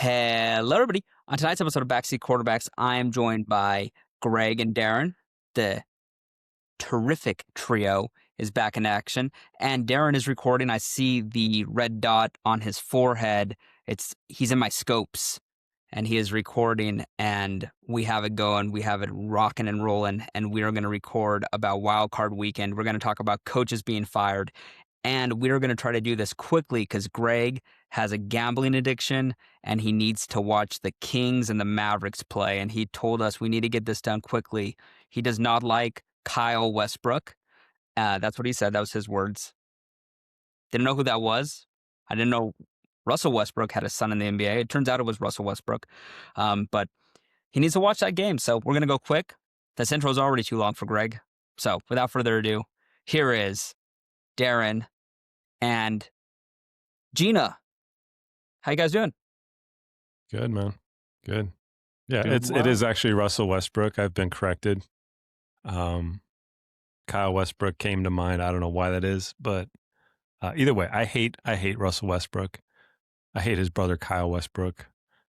Hello, everybody. On tonight's episode of Backseat Quarterbacks, I am joined by Greg and Darren. The terrific trio is back in action, and Darren is recording. I see the red dot on his forehead. He's in my scopes, and he is recording, and we have it going. We have it rocking and rolling, and we are going to record about Wild Card Weekend. We're going to talk about coaches being fired, and we're going to try to do this quickly because Greg has a gambling addiction and he needs to watch the Kings and the Mavericks play. And he told us we need to get this done quickly. He does not like Kyle Westbrook. That's what he said. That was his words. Didn't know who that was. I didn't know Russell Westbrook had a son in the NBA. It turns out it was Russell Westbrook. But he needs to watch that game. So we're going to go quick. This intro is already too long for Greg. So without further ado, here is Darren and Gina. How you guys doing? Good, man. Good. Yeah, Doing it well. is actually Russell Westbrook. I've been corrected. Kyle Westbrook came to mind. I don't know why that is, but either way, I hate Russell Westbrook. I hate his brother Kyle Westbrook,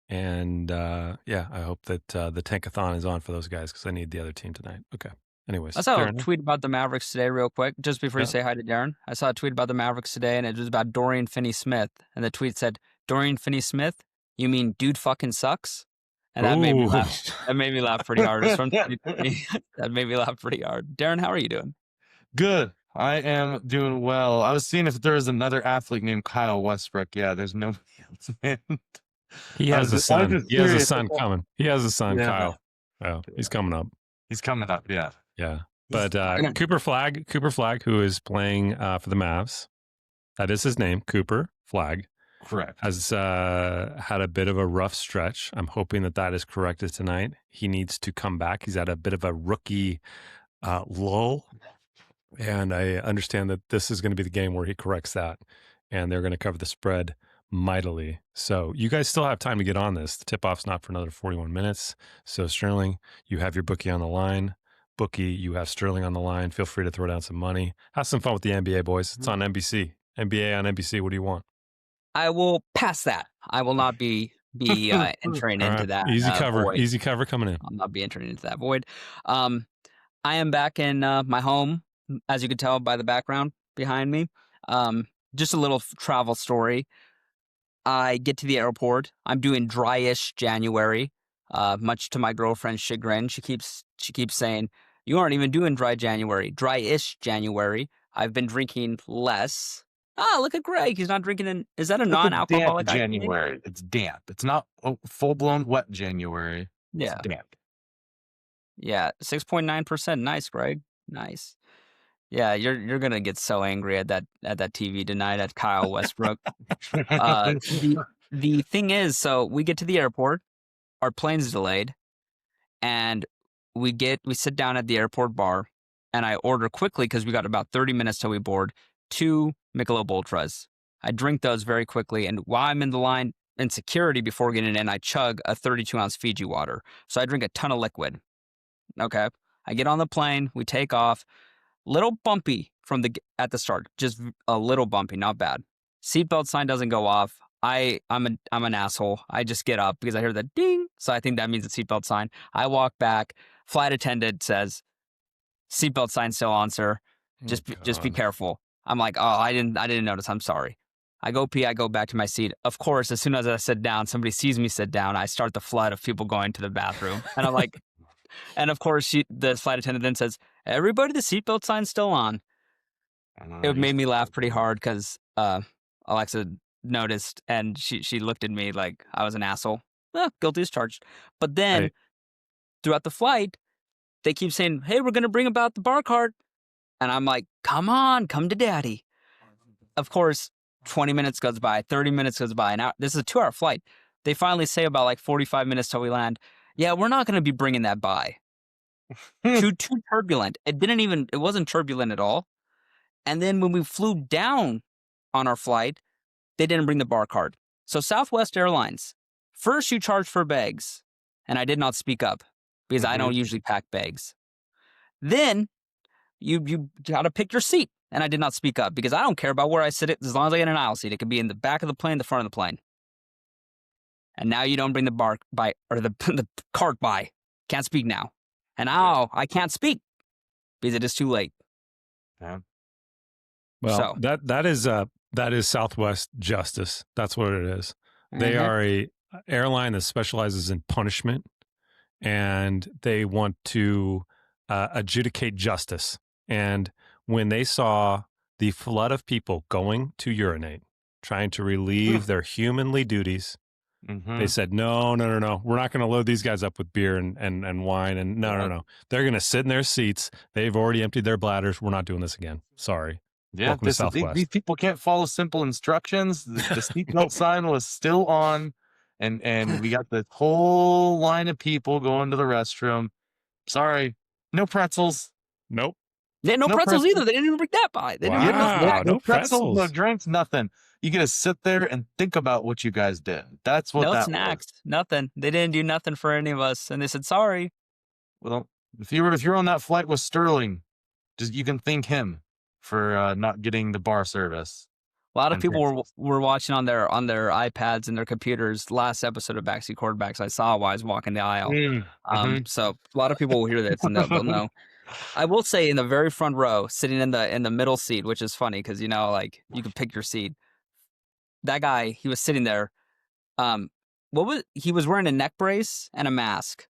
and I hope that the tankathon is on for those guys because I need the other team tonight. Okay. Anyways, I saw fair a enough. tweet about the Mavericks today real quick, just before you Yeah. say hi to Darren. I saw a tweet about the Mavericks today, and it was about Dorian Finney-Smith. And the tweet said, Dorian Finney-Smith? You mean dude fucking sucks? And that made me Ooh. laugh. That made me laugh pretty hard. It's from 2020. That made me laugh pretty hard. Darren, how are you doing? Good. I am doing well. I was seeing if there was another athlete named Kyle Westbrook. Yeah, there's nobody else, man. He I has was a just- I was son. just He has a curious. son coming. He has a son, Yeah. Kyle. Oh, he's coming up. He's coming up. Yeah. Yeah. But Yeah. Cooper Flagg, who is playing for the Mavs, that is his name, Cooper Flagg, Correct. has had a bit of a rough stretch. I'm hoping that is corrected tonight. He needs to come back. He's had a bit of a rookie lull. And I understand that this is going to be the game where he corrects that. And they're going to cover the spread mightily. So you guys still have time to get on this. The tip-off's not for another 41 minutes. So Sterling, you have your bookie on the line. Bookie, you have Sterling on the line. Feel free to throw down some money. Have some fun with the NBA, boys. It's on NBC. NBA on NBC. What do you want? I will pass that. I will not be entering All into right. that. Easy cover. void. Easy cover coming in. I'll not be entering into that void. I am back in my home, as you can tell by the background behind me. Just a little travel story. I get to the airport. I'm doing dry-ish January, much to my girlfriend's chagrin. She keeps saying, "You aren't even doing dry January, dry-ish January." I've been drinking less. Look at Greg. He's not drinking. Is that a It's non-alcoholic damp IPA? January. It's damp. It's not full-blown wet January. Yeah. It's damp. Yeah, 6.9%. Nice, Greg. Nice. Yeah, you're gonna get so angry at that TV tonight at Kyle Westbrook. The thing is, so we get to the airport, our plane's delayed, and we sit down at the airport bar, and I order quickly because we got about 30 minutes till we board 2 Michelob Ultras. I drink those very quickly, and while I'm in the line in security before getting in, I chug a 32-ounce Fiji water. So I drink a ton of liquid. Okay, I get on the plane, we take off. Little bumpy at the start, just a little bumpy, not bad. Seatbelt sign doesn't go off. I'm an asshole. I just get up because I hear the ding, so I think that means the seatbelt sign. I walk back. Flight attendant says, "Seatbelt sign still on, sir. Just be careful." I'm like, "Oh, I didn't notice. I'm sorry." I go pee. I go back to my seat. Of course, as soon as I sit down, somebody sees me sit down. I start the flood of people going to the bathroom, and I'm like. And of course, the flight attendant then says, "Everybody, the seatbelt sign's still on." It made me laugh pretty hard because Alexa noticed and she looked at me like I was an asshole. Guilty as charged. But then throughout the flight, they keep saying, "Hey, we're going to bring about the bar cart." And I'm like, "Come on, come to daddy." Of course, 20 minutes goes by, 30 minutes goes by. Now, this is a 2-hour flight. They finally say about like 45 minutes till we land, "Yeah, we're not going to be bringing that by." Too turbulent. It wasn't turbulent at all. And then when we flew down on our flight, they didn't bring the bar card. So Southwest Airlines, first you charge for bags, and I did not speak up because I don't usually pack bags. Then you got to pick your seat, and I did not speak up because I don't care about where I sit as long as I get an aisle seat. It could be in the back of the plane, the front of the plane. and now you don't bring the bark by or the the cart by. Can't speak now, and now I can't speak because it is too late. Yeah. Well, So that is Southwest justice. That's what it is. They Mhm. are a airline that specializes in punishment, and they want to adjudicate justice. And when they saw the flood of people going to urinate, trying to relieve their humanly duties, they said, no, we're not going to load these guys up with beer and wine. And no. They're going to sit in their seats. They've already emptied their bladders. We're not doing this again. Sorry. Yeah, Welcome to Southwest. these people can't follow simple instructions. The seatbelt sign was still on, and we got the whole line of people going to the restroom. Sorry, no pretzels. Nope. They had no No pretzels pretzels. either. They didn't even bring that by. They didn't Yeah, even have Wow, snacks. no pretzels, no pretzels. drinks, nothing. You get to sit there and think about what you guys did. That's what No that snacks. Nothing. They didn't do nothing for any of us, and they said sorry. was. Well, if you're on that flight with Sterling, just you can thank him for not getting the bar service. A lot of And people pretzels. were watching on their iPads and their computers last episode of Backseat Quarterbacks. I saw while I was walking the aisle. So a lot of people will hear this and they'll know. I will say in the very front row, sitting in the middle seat, which is funny because like you can pick your seat. That guy, he was sitting there. He was wearing a neck brace and a mask,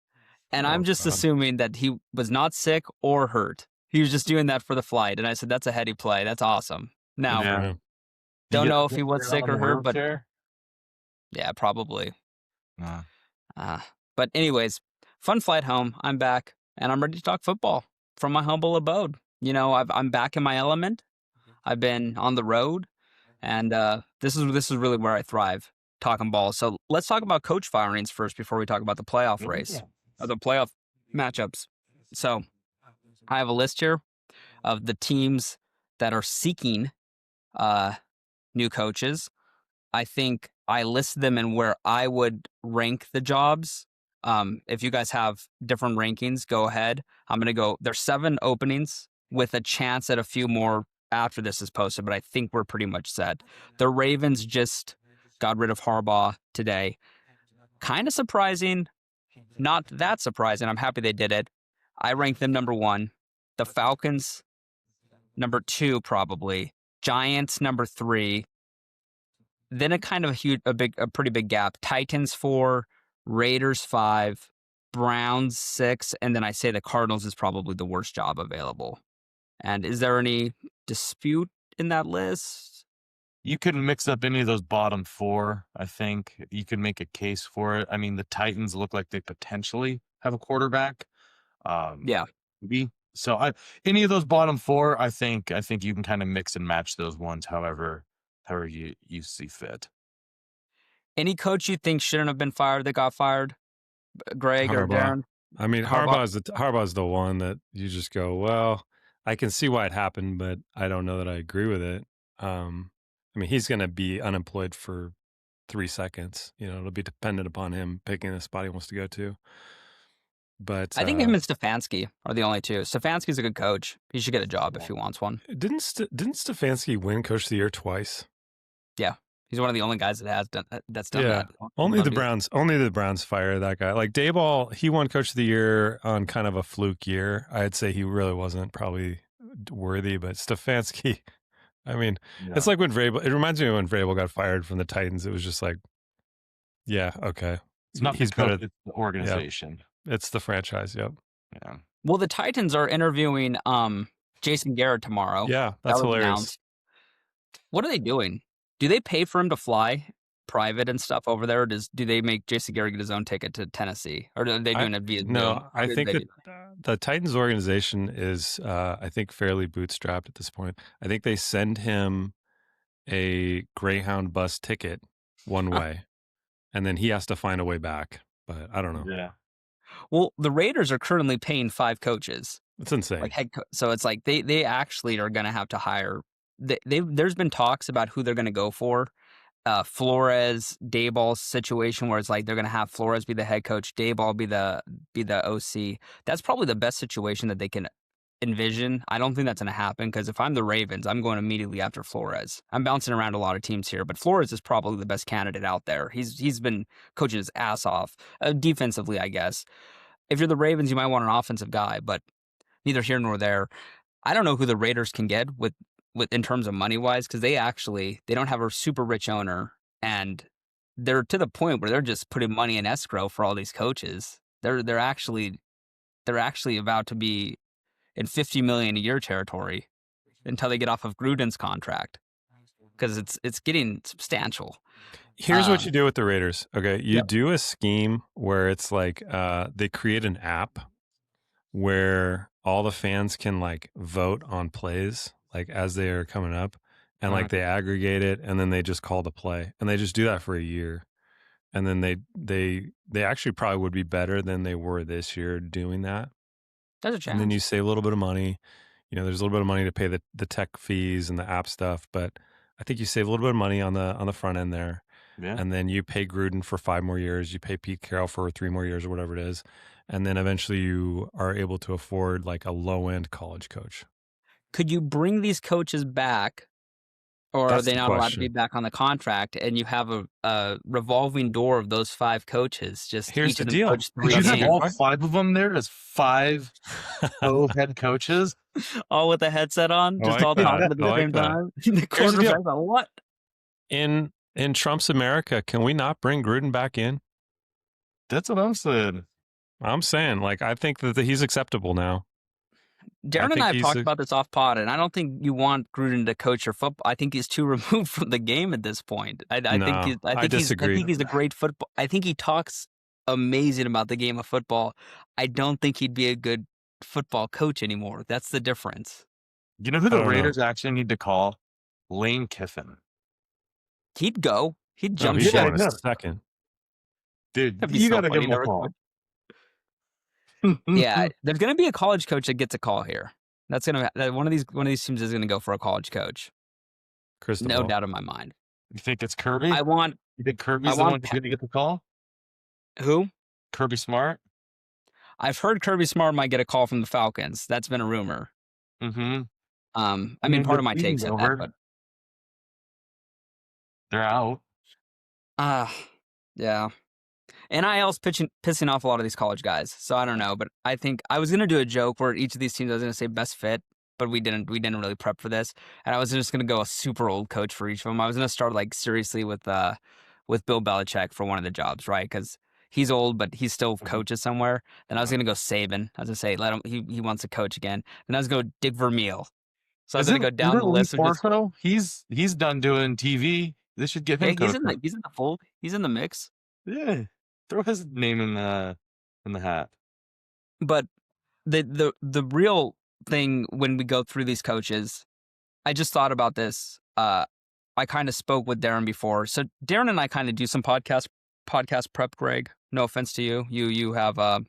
and I'm just God. assuming that he was not sick or hurt. He was just doing that for the flight, and I said that's a heady play. That's awesome. Now, Yeah. don't You know get- if he was get sick on or the hurt, but wheelchair? yeah, probably. Nah. But anyways, fun flight home. I'm back, and I'm ready to talk football from my humble abode. I'm back in my element. I've been on the road, and this is really where I thrive, talking ball. So let's talk about coach firings first before we talk about the playoff race, or the playoff matchups. So I have a list here of the teams that are seeking new coaches. I think I list them in where I would rank the jobs. If you guys have different rankings, go ahead. I'm going to go. There's 7 openings with a chance at a few more after this is posted, but I think we're pretty much set. The Ravens just got rid of Harbaugh today. Kind of surprising. Not that surprising. I'm happy they did it. I rank them number 1. The Falcons, number 2, probably. Giants, number 3. Then a kind of a pretty big gap. Titans 4, Raiders 5, Browns 6, and then I say the Cardinals is probably the worst job available. And is there any dispute in that list? You could mix up any of those bottom 4. I think you could make a case for it. I mean, the Titans look like they potentially have a quarterback. Yeah. Maybe. So any of those bottom 4, I think you can kind of mix and match those ones, however you see fit. Any coach you think shouldn't have been fired that got fired? Greg or Harbaugh. Darren? I mean, Harbaugh? Harbaugh's the one that you just go, well, I can see why it happened, but I don't know that I agree with it. I mean, he's going to be unemployed for 3 seconds. It'll be dependent upon him picking the spot he wants to go to. But I think him and Stefanski are the only two. Stefanski's a good coach. He should get a job if he wants one. didn't Stefanski win Coach of the Year twice? Yeah. He's one of the only guys that has done that's done Yeah. that. Only the Browns fire that guy. Like Dayball, he won Coach of the Year on kind of a fluke year. I'd say he really wasn't probably worthy, but Stefanski, I mean, it's like when Vrabel. It reminds me of when Vrabel got fired from the Titans. It was just like, yeah, okay, It's not he's the coach, better. it's the organization. It's the franchise. Yep. Yeah. Well, the Titans are interviewing Jason Garrett tomorrow. Yeah, that's That was hilarious. announced. What are they doing? Do they pay for him to fly private and stuff over there? Or do they make Jason Garrett get his own ticket to Tennessee? Or are they doing it via Zoom? No, I Or think they that the Titans organization is, I think, fairly bootstrapped at this point. I think they send him a Greyhound bus ticket one way, and then he has to find a way back. But I don't know. Yeah. Well, the Raiders are currently paying 5 coaches. It's insane. Like so it's like they actually are going to have to hire. There's been talks about who they're going to go for. Flores, Dayball's situation where it's like they're going to have Flores be the head coach, Dayball be the OC. That's probably the best situation that they can envision. I don't think that's going to happen because if I'm the Ravens, I'm going immediately after Flores. I'm bouncing around a lot of teams here, but Flores is probably the best candidate out there. He's been coaching his ass off defensively, I guess. If you're the Ravens, you might want an offensive guy, but neither here nor there. I don't know who the Raiders can get with in terms of money wise because they don't have a super rich owner and they're to the point where they're just putting money in escrow for all these coaches. They're actually about to be in $50 million a year territory until they get off of Gruden's contract because it's getting substantial. Here's what you do with the Raiders. Okay, you Yep. do a scheme where it's like they create an app where all the fans can like vote on plays like as they are coming up, and like they aggregate it, and then they just call the play, and they just do that for a year, and then they actually probably would be better than they were this year doing that. There's a chance. And then you save a little bit of money. You know, there's a little bit of money to pay the tech fees and the app stuff, but I think you save a little bit of money on the front end there. Yeah. And then you pay Gruden for 5 more years. You pay Pete Carroll for 3 more years or whatever it is. And then eventually you are able to afford like a low-end college coach. Could you bring these coaches back, or That's are they the not allowed to question. be back on the contract? And you have a revolving door of those 5 coaches. Just Here's each the of them deal. coach Did 3 you That's a have good games, all question. 5 of them there as 5 co-head coaches? all with a headset on, I just like all that. talking at I the like same that. time. The Here's the deal. quarterback's like, what? In Trump's America, can we not bring Gruden back in? That's what I'm saying. I'm saying, like, I think that he's acceptable now. Darren and think I have he's talked a- about this off pod, and I don't think you want Gruden to coach your football. I think he's too removed from the game at this point. I No, think I disagree. I think he's a great football. I think he talks amazing about the game of football. I don't think he'd be a good football coach anymore. That's the difference. You know who I the don't know. Raiders actually need to call? Lane Kiffin. He'd go. He'd No, jump he's ship. going yeah. a second. Dude, That'd be you so got to funny. give him a Never call. Yeah, there's going to be a college coach that gets a call here. That's gonna one of these teams is going to go for a college coach. Cristobal. No doubt in my mind. You think it's Kirby? I want You think Kirby's I the want one who's going to get the call? who? Kirby Smart? I've heard Kirby Smart might get a call from the Falcons. That's been a rumor. Mm-hmm. I mean, part of my takes on that, over. but They're out. yeah. NIL's pissing off a lot of these college guys. So I don't know, but I think I was gonna do a joke where each of these teams I was gonna say best fit, but we didn't really prep for this, and I was just gonna go a super old coach for each of them. I was gonna start like seriously with Bill Belichick for one of the jobs, right? Because he's old, but he still coaches somewhere. Then I was gonna go Saban. I was gonna say let him. He wants to coach again. Then I was gonna go Dick Vermeil. So I was gonna go down the list of just. Orfo? He's done doing TV. They should give him. Yeah, he's in the fold. He's in the mix. Yeah, throw his name in the hat. But the real thing when we go through these coaches, I just thought about this. I kind of spoke with Darren before. So Darren and I kind of do some podcast prep, Greg. No offense to you. You have a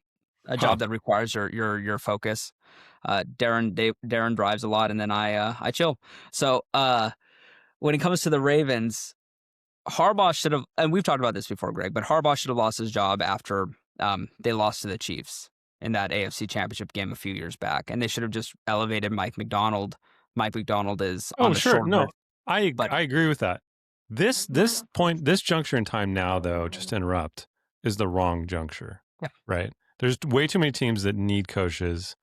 job that requires your focus. Darren drives a lot, and then I chill. So when it comes to the Ravens, Harbaugh should have, and we've talked about this before, Greg, but Harbaugh should have lost his job after they lost to the Chiefs in that AFC Championship game a few years back, and they should have just elevated Mike McDonald. Mike McDonald is on the short No, list. I agree with that. This juncture in time now, though, just to interrupt, is the wrong juncture. Yeah. Right. There's way too many teams that need coaches,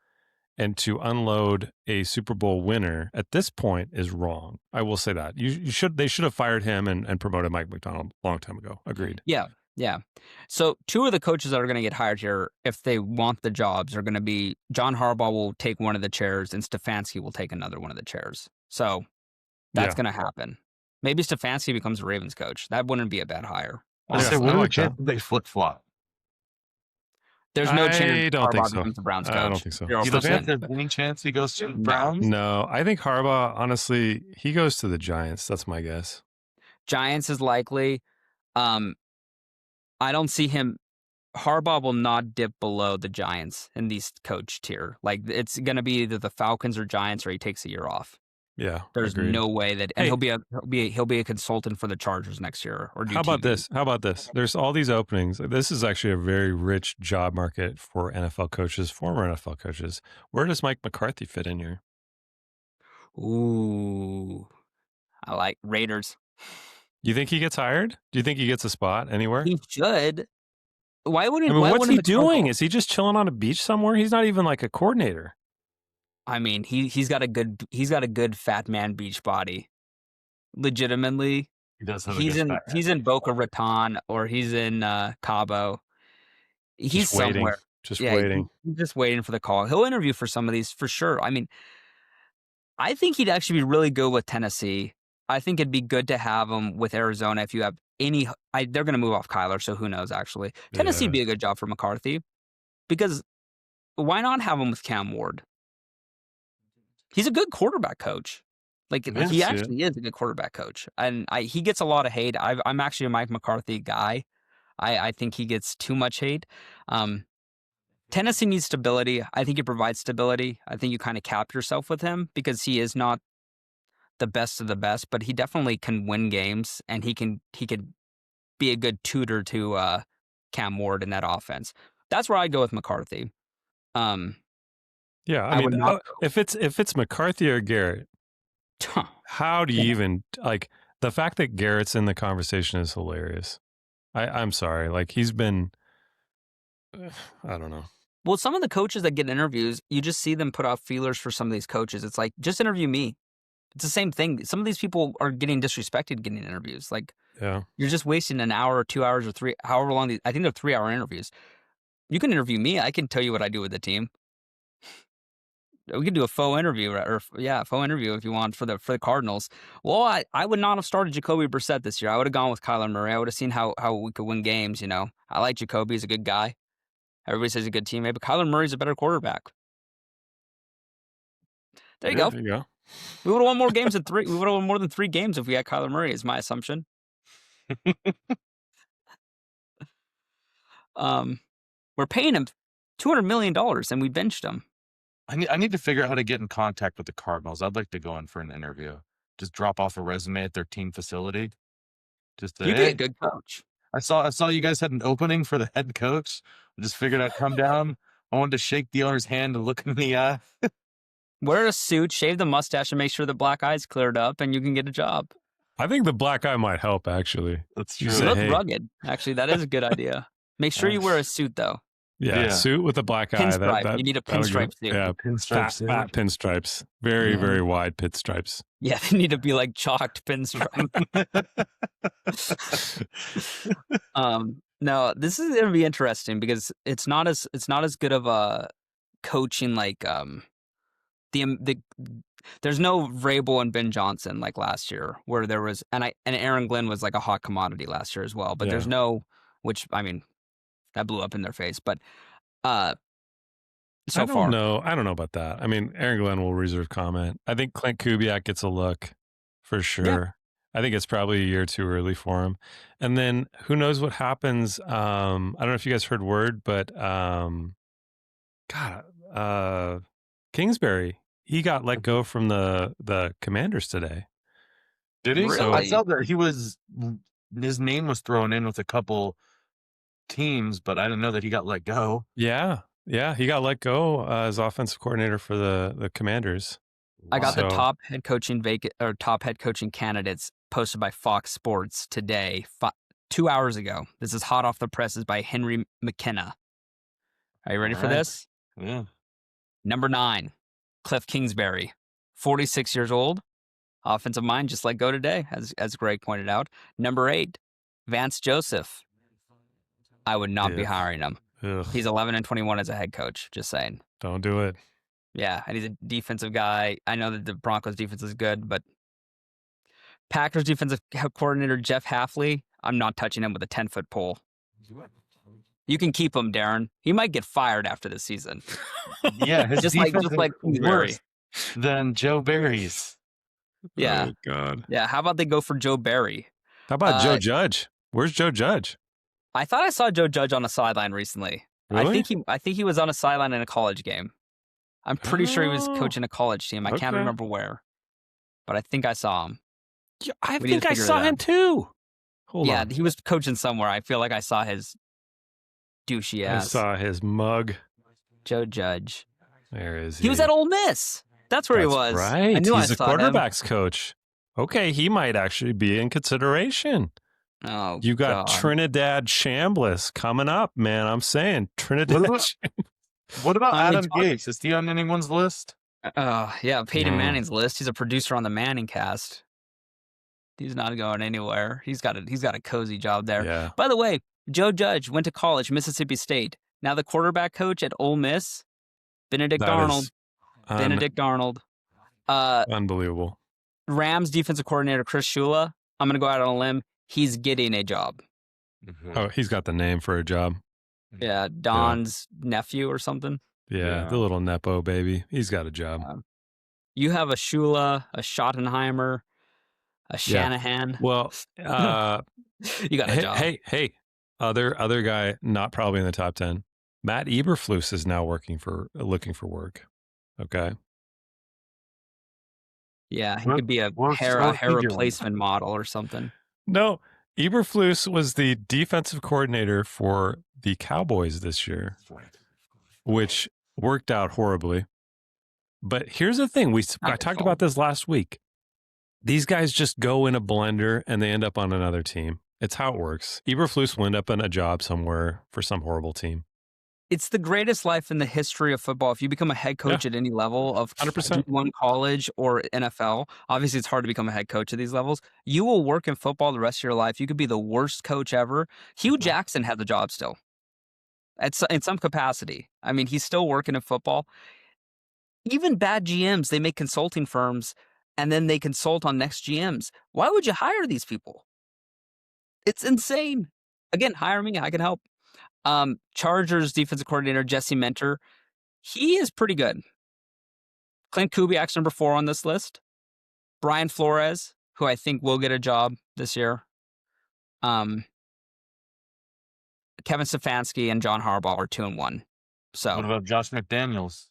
and to unload a Super Bowl winner at this point is wrong. I will say that. They should have fired him and promoted Mike McDonald a long time ago. Agreed. Yeah. So 2 of the coaches that are going to get hired here, if they want the jobs, are going to be John Harbaugh will take one of the chairs and Stefanski will take another one of the chairs. So that's going to happen. Maybe Stefanski becomes a Ravens coach. That wouldn't be a bad hire. I said, I what are the like that. chances they flip flop? There's no I chance don't think Harbaugh so. becomes the Browns coach. I don't think so. 0%. You don't think there's any chance he goes to the Browns? No, I think Harbaugh, honestly, he goes to the Giants. That's my guess. Giants is likely. I don't see him. Harbaugh will not dip below the Giants in these coach tier. Like it's going to be either the Falcons or Giants, or he takes a year off. Yeah, There's agreed. no way that, and Hey. he'll be a consultant for the Chargers next year or do How about TV. this? How about this? There's all these openings. This is actually a very rich job market for NFL coaches, former NFL coaches. Where does Mike McCarthy fit in here? Ooh, I like Raiders. You think he gets hired? Do you think he gets a spot anywhere? He should. Why I wouldn't? mean, Why what's he wouldn't the doing? Cardinals? Is he just chilling on a beach somewhere? He's not even like a coordinator. I mean, he's got a good fat man beach body. Legitimately, He does have a good he's in Boca Raton or he's in Cabo. He's Just waiting. somewhere. Just Yeah, waiting. he's just waiting for the call. He'll interview for some of these for sure. I mean, I think he'd actually be really good with Tennessee. I think it'd be good to have him with Arizona if you have any. They're going to move off Kyler, so who knows? Actually, Tennessee'd be a good job for McCarthy because why not have him with Cam Ward? He's a good quarterback coach. Like he actually is a good quarterback coach, and he gets a lot of hate. I'm actually a Mike McCarthy guy. I think he gets too much hate. Tennessee needs stability. I think he provides stability. I think you kind of cap yourself with him because he is not the best of the best, but he definitely can win games, and he could be a good tutor to Cam Ward in that offense. That's where I go with McCarthy. Yeah, I mean, if it's McCarthy or Garrett, how do you even like the fact that Garrett's in the conversation is hilarious. I'm sorry, like he's been, I don't know. Well, some of the coaches that get interviews, you just see them put out feelers for some of these coaches. It's like, just interview me. It's the same thing. Some of these people are getting disrespected getting interviews. Like, you're just wasting an hour or 2 hours or three, however long. I think they're 3-hour interviews. You can interview me. I can tell you what I do with the team. We could do a faux interview, faux interview if you want for the Cardinals. Well, I would not have started Jacoby Brissett this year. I would have gone with Kyler Murray. I would have seen how we could win games. You know, I like Jacoby. He's a good guy. Everybody says he's a good teammate, but Kyler Murray's a better quarterback. There you go. There you go. We would have won more games than 3. We would have won more than 3 games if we had Kyler Murray, is my assumption. We're paying him $200 million and we benched him. I need to figure out how to get in contact with the Cardinals. I'd like to go in for an interview. Just drop off a resume at their team facility. Just You'd be a good coach. I saw you guys had an opening for the head coach. I just figured I'd come down. I wanted to shake the owner's hand and look in the eye. Wear a suit, shave the mustache, and make sure the black eye's cleared up, and you can get a job. I think the black eye might help, actually. That's true. You look rugged. Actually, that is a good idea. Make sure you wear a suit, though. Yeah, suit with a black eye. Pinstripe. You need a pinstripe suit. Yeah, fat pinstripes. Very, very wide pinstripes. Yeah, they need to be like chalked pinstripe. No, this is going to be interesting because it's not as good of a coaching like there's no Vrabel and Ben Johnson like last year where there was and Aaron Glenn was like a hot commodity last year as well, but there's no, which I mean that blew up in their face, but I don't know about that. I mean, Aaron Glenn will reserve comment. I think Clint Kubiak gets a look for sure. Yeah. I think it's probably a year too early for him. And then who knows what happens. I don't know if you guys heard word, but Kingsbury, he got let go from the Commanders today. Did he? Really? So I saw that his name was thrown in with a couple teams, but I didn't know that he got let go. Yeah, he got let go as offensive coordinator for the Commanders. I got the top head coaching candidates posted by Fox Sports today, 2 hours ago. This is hot off the presses by Henry McKenna. Are you ready for this? Yeah. Number 9, Cliff Kingsbury, 46 years old, offensive mind, just let go today, as Greg pointed out. Number 8, Vance Joseph. I would not be hiring him. Ugh. He's 11-21 as a head coach, just saying. Don't do it. Yeah, and he's a defensive guy. I know that the Broncos defense is good, but Packers defensive coordinator Jeff Hafley, I'm not touching him with a 10-foot pole. You can keep him, Darren. He might get fired after this season. Yeah, his just like worse than Joe Barry's. Yeah. Oh, God. Yeah, how about they go for Joe Barry? How about Joe Judge? Where's Joe Judge? I thought I saw Joe Judge on a sideline recently. Really? I think he was on a sideline in a college game. I'm pretty sure he was coaching a college team. I can't remember where. but I think I saw him. Yeah, I We need to think I figure saw that him out. too. Hold Yeah, on. he was coaching somewhere. I feel like I saw his douchey I ass. saw his mug. Joe Judge. There is He was at Ole Miss. That's where he was. Right. I knew He's I a saw him. quarterbacks coach. Okay, he might actually be in consideration. Oh, You got God. Trinidad Chambliss coming up, man. I'm saying Trinidad. What about I mean, Adam Gase? Is he on anyone's list? Yeah, Peyton Mm. Manning's list. He's a producer on the Manning cast. He's not going anywhere. He's got a cozy job there. Yeah. By the way, Joe Judge went to college, Mississippi State. Now the quarterback coach at Ole Miss, Benedict That Arnold. is Benedict Arnold. unbelievable. Rams defensive coordinator Chris Shula. I'm going to go out on a limb. He's getting a job. Oh, he's got the name for a job. Yeah, Don's nephew or something. Yeah, the little Nepo baby. He's got a job. You have a Shula, a Schottenheimer, a Shanahan. Well, you got a job. Hey. Other guy, not probably in the top 10. Matt Eberflus is now looking for work. Okay. Yeah, he could be a hair replacement model or something. No, Eberflus was the defensive coordinator for the Cowboys this year, which worked out horribly. But here's the thing. I talked about this last week. These guys just go in a blender and they end up on another team. It's how it works. Eberflus will end up in a job somewhere for some horrible team. It's the greatest life in the history of football. If you become a head coach at any level of 100%. one college or NFL, obviously it's hard to become a head coach at these levels. You will work in football the rest of your life. You could be the worst coach ever. Hugh Jackson had the job still. In some capacity. I mean, he's still working in football. Even bad GMs, they make consulting firms and then they consult on next GMs. Why would you hire these people? It's insane. Again, hire me. I can help. Chargers defensive coordinator Jesse Mentor, he is pretty good. Clint Kubiak's number 4 on this list. Brian Flores, who I think will get a job this year. Kevin Stefanski and John Harbaugh are 2 and 1. So what about Josh McDaniels?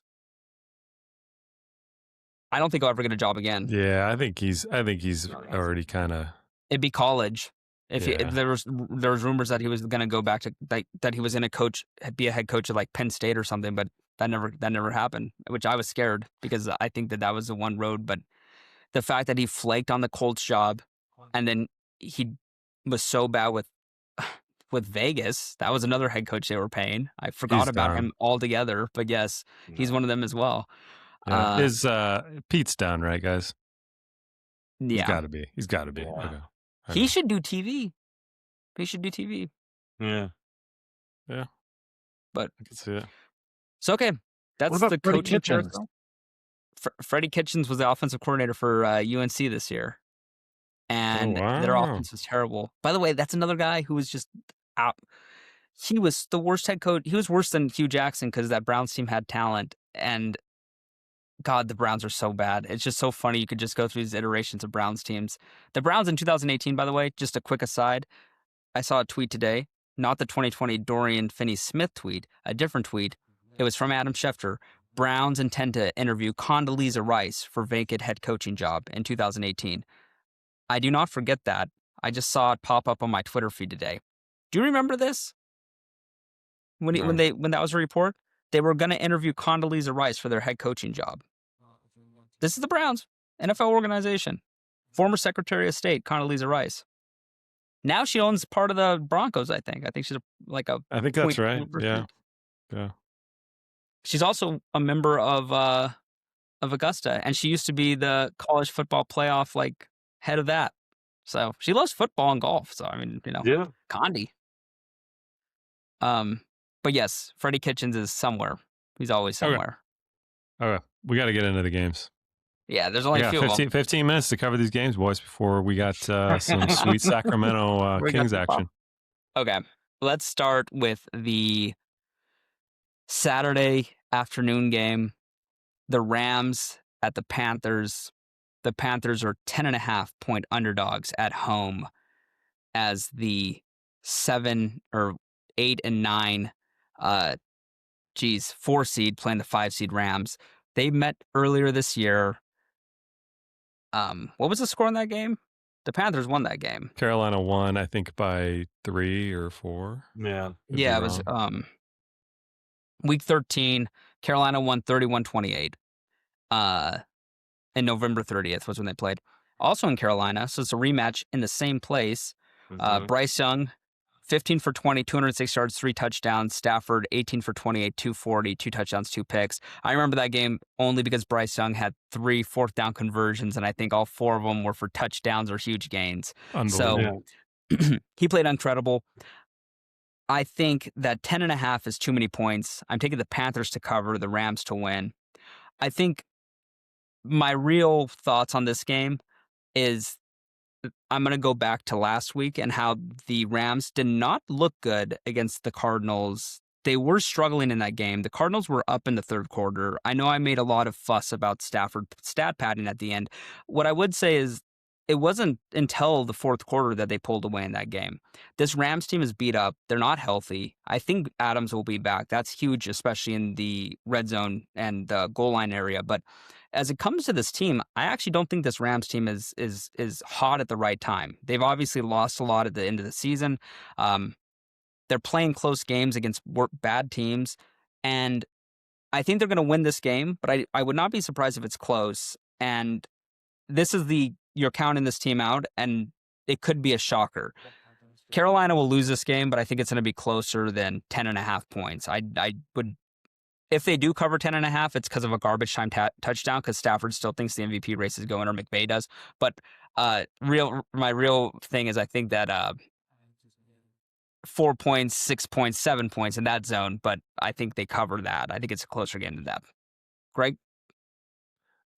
I don't think he'll ever get a job again. Yeah, I think he's already kind of. It'd be college. If there was rumors that he was going to go back to that he was going to be a head coach at like Penn State or something, but that never happened. Which I was scared because I think that was the one road. But the fact that he flaked on the Colts job, and then he was so bad with Vegas, that was another head coach they were paying. I forgot about him altogether. But yes, he's one of them as well. Yeah. Pete's done, right, guys? Yeah, He's got to be. Yeah. Okay. He should do TV. Yeah. I But can see it. So okay, that's the Freddie coaching Kitchens? carousel. Freddie Kitchens was the offensive coordinator for UNC this year, and their offense was terrible. By the way, that's another guy who was just out. He was the worst head coach. He was worse than Hugh Jackson because that Browns team had talent, and God, the Browns are so bad. It's just so funny. You could just go through these iterations of Browns teams. The Browns in 2018, by the way, just a quick aside, I saw a tweet today, not the 2020 Dorian Finney-Smith tweet, a different tweet. It was from Adam Schefter. Browns intend to interview Condoleezza Rice for vacant head coaching job in 2018. I do not forget that. I just saw it pop up on my Twitter feed today. Do you remember this? When that was a report? They were going to interview Condoleezza Rice for their head coaching job. This is the Browns, NFL organization. Former Secretary of State, Condoleezza Rice. Now she owns part of the Broncos, I think. I think she's I think that's right. Yeah. She's also a member of Augusta, and she used to be the college football playoff head of that. So she loves football and golf. So I mean, Condi. But yes, Freddie Kitchens is somewhere. He's always somewhere. Okay. We got to get into the games. Yeah, there's only a few 15 minutes to cover these games, boys, before we got some sweet Sacramento Kings action. Okay, let's start with the Saturday afternoon game. The Rams at the Panthers. The Panthers are 10.5-point underdogs at home as the 7 or 8 and 9 4 seed playing the 5 seed Rams. They met earlier this year. What was the score in that game? The Panthers won that game. Carolina won, I think, by 3 or 4. Yeah. Could be Yeah, it was wrong. week 13. Carolina won 31-28. And November 30th was when they played. Also in Carolina, so it's a rematch in the same place. Mhm. Bryce Young, 15 for 20, 206 yards, 3 touchdowns. Stafford, 18 for 28, 240, 2 touchdowns, 2 picks. I remember that game only because Bryce Young had 3 fourth down conversions, and I think all 4 of them were for touchdowns or huge gains. Unbelievable. So he played incredible. I think that 10.5 is too many points. I'm taking the Panthers to cover, the Rams to win. I think my real thoughts on this game is I'm going to go back to last week and how the Rams did not look good against the Cardinals. They were struggling in that game. The Cardinals were up in the third quarter. I know I made a lot of fuss about Stafford stat padding at the end. What I would say is it wasn't until the fourth quarter that they pulled away in that game. This Rams team is beat up. They're not healthy. I think Adams will be back. That's huge, especially in the red zone and the goal line area. But as it comes to this team, I actually don't think this Rams team is hot at the right time. They've obviously lost a lot at the end of the season. They're playing close games against bad teams, and I think they're going to win this game. But I would not be surprised if it's close. And this is you're counting this team out, and it could be a shocker. Carolina will lose this game, but I think it's going to be closer than 10.5 points. I would. If they do cover 10.5, it's because of a garbage time touchdown, because Stafford still thinks the MVP race is going, or McVay does. But my real thing is I think that 4 points, 6 points, 7 points in that zone, but I think they cover that. I think it's a closer game than that. Greg?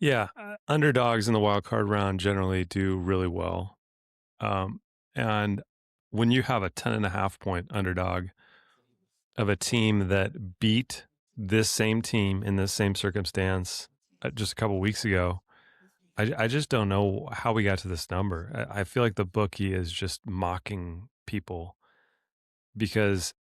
Yeah, underdogs in the wild card round generally do really well. And when you have a 10.5 point underdog of a team that beat this same team in this same circumstance just a couple weeks ago, I just don't know how we got to this number. I feel like the bookie is just mocking people because,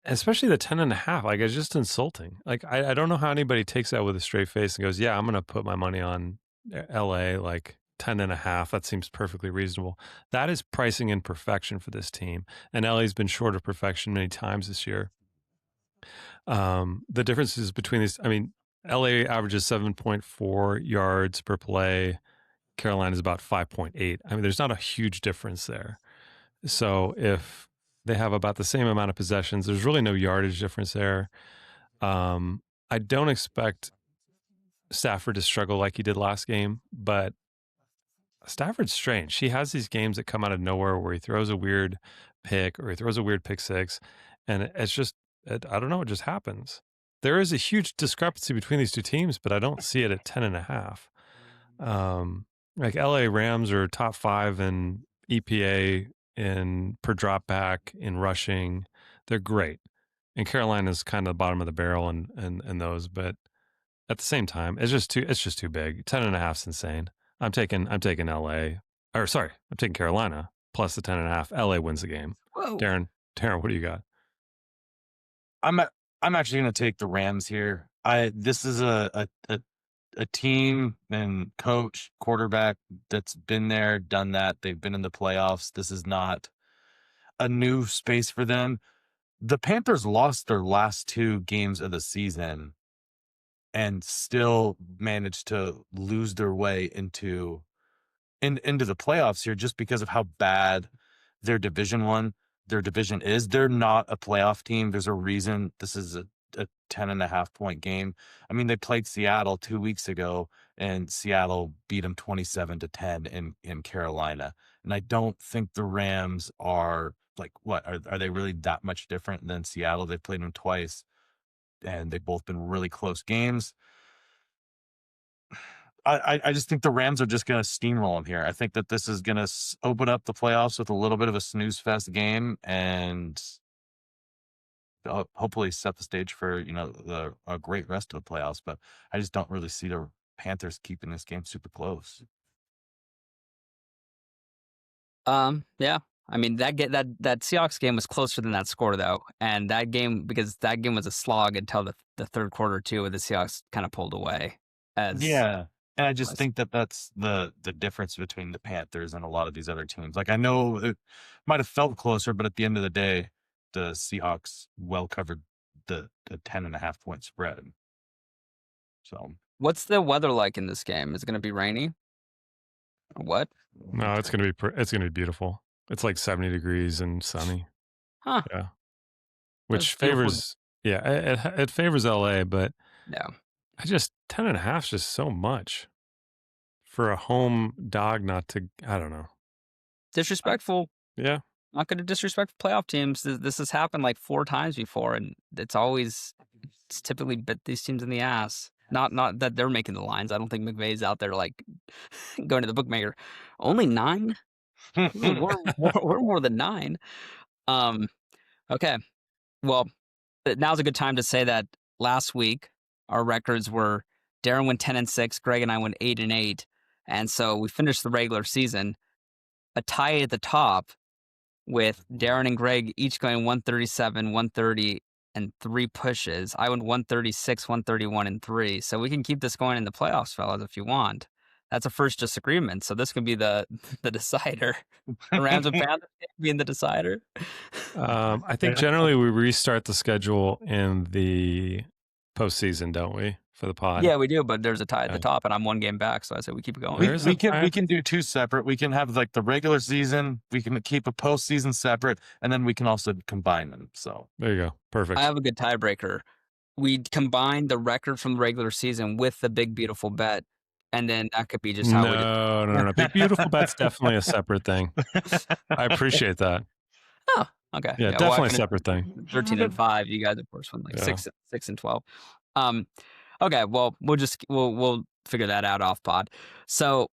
especially the 10.5, like, it's just insulting. Like, I don't know how anybody takes that with a straight face and goes, yeah, I'm going to put my money on LA, like 10.5. That seems perfectly reasonable. That is pricing in perfection for this team. And LA's been short of perfection many times this year. The differences between these, I mean, LA averages 7.4 yards per play. Carolina's about 5.8. I mean, there's not a huge difference there. So if they have about the same amount of possessions, there's really no yardage difference there. I don't expect Stafford to struggle like he did last game, but Stafford's strange. He has these games that come out of nowhere where he throws a weird pick or he throws a weird pick six, and it's just, I don't know, it just happens. There is a huge discrepancy between these two teams, but I don't see it at 10.5. Like LA Rams are top 5 in EPA, in per drop back, in rushing. They're great. And Carolina's kind of the bottom of the barrel and those, but at the same time, it's just too big. 10.5 is insane. I'm taking LA. Or sorry, I'm taking Carolina plus the 10.5. LA wins the game. Whoa. Darren, what do you got? I'm actually going to take the Rams here. This is a team and coach, quarterback that's been there, done that. They've been in the playoffs. This is not a new space for them. The Panthers lost their last 2 games of the season and still managed to lose their way into the playoffs here just because of how bad their division is. They're not a playoff team. There's a reason this is a 10.5 point game. I mean, they played Seattle 2 weeks ago and Seattle beat them 27-10 in Carolina. And I don't think the Rams are like, what are they really that much different than Seattle? They played them twice and they've both been really close games. I just think the Rams are just going to steamroll them here. I think that this is going to open up the playoffs with a little bit of a snooze fest game and hopefully set the stage for, a great rest of the playoffs. But I just don't really see the Panthers keeping this game super close. Yeah. I mean, that Seahawks game was closer than that score, though. And because that game was a slog until the third quarter, too, where the Seahawks kind of pulled away. Yeah. And I just think that that's the difference between the Panthers and a lot of these other teams. Like, I know it might have felt closer, but at the end of the day, the Seahawks well covered the 10.5 point spread. So What's the weather like in this game? Is it going to be rainy? Or what? No, it's gonna be beautiful. It's like 70 degrees and sunny. Huh. Yeah, which That's beautiful. favors. Yeah, it favors LA, but Yeah. I just 10.5 is just so much for a home dog not to. I don't know. Disrespectful. Yeah, Not going to disrespect playoff teams. This has happened like 4 times before, and it's typically bit these teams in the ass. Not that they're making the lines. I don't think McVay's out there like going to the bookmaker. Only 9? We're more than 9. Okay. Well, now's a good time to say that last week our records were Darren went 10-6, Greg and I went 8-8, and so we finished the regular season a tie at the top with Darren and Greg each going 137, 130, and 3 pushes. I went 136, 131, and 3. So we can keep this going in the playoffs, fellas, if you want. That's a first disagreement. So this could be the decider. The Rams and Panthers being the decider. I think generally we restart the schedule in the postseason, don't we, for the pod? Yeah, we do, but there's a tie at the top, and I'm 1 game back, so I say we keep it going. We can do 2 separate. We can have like the regular season. We can keep a postseason separate, and then we can also combine them. So there you go. Perfect. I have a good tiebreaker. We combine the record from the regular season with the big beautiful bet, and then that could be just how we do. No. Big beautiful bet's definitely a separate thing. I appreciate that. Oh, okay. Yeah, definitely a separate thing. 13-5. You guys, of course, won like 6-12. Okay. Well, we'll figure that out off pod. So,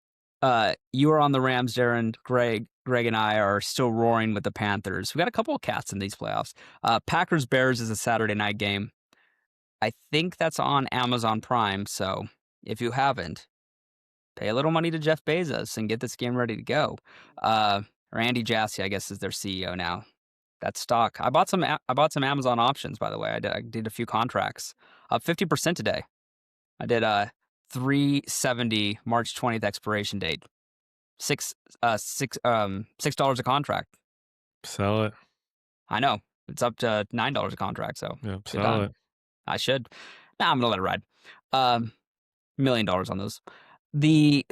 you are on the Rams, Darren. Greg and I are still roaring with the Panthers. We got a couple of cats in these playoffs. Packers Bears is a Saturday night game. I think that's on Amazon Prime. So if you haven't, pay a little money to Jeff Bezos and get this game ready to go. Or Andy Jassy, I guess, is their CEO now. That's stock. I bought some Amazon options, by the way. I did a few contracts, up 50% today. I did a 370 March 20th expiration date. $6 a contract. Sell it. I know it's up to $9 a contract. So yeah, sell it. I should. Nah, I'm gonna let it ride. $1 million on those. The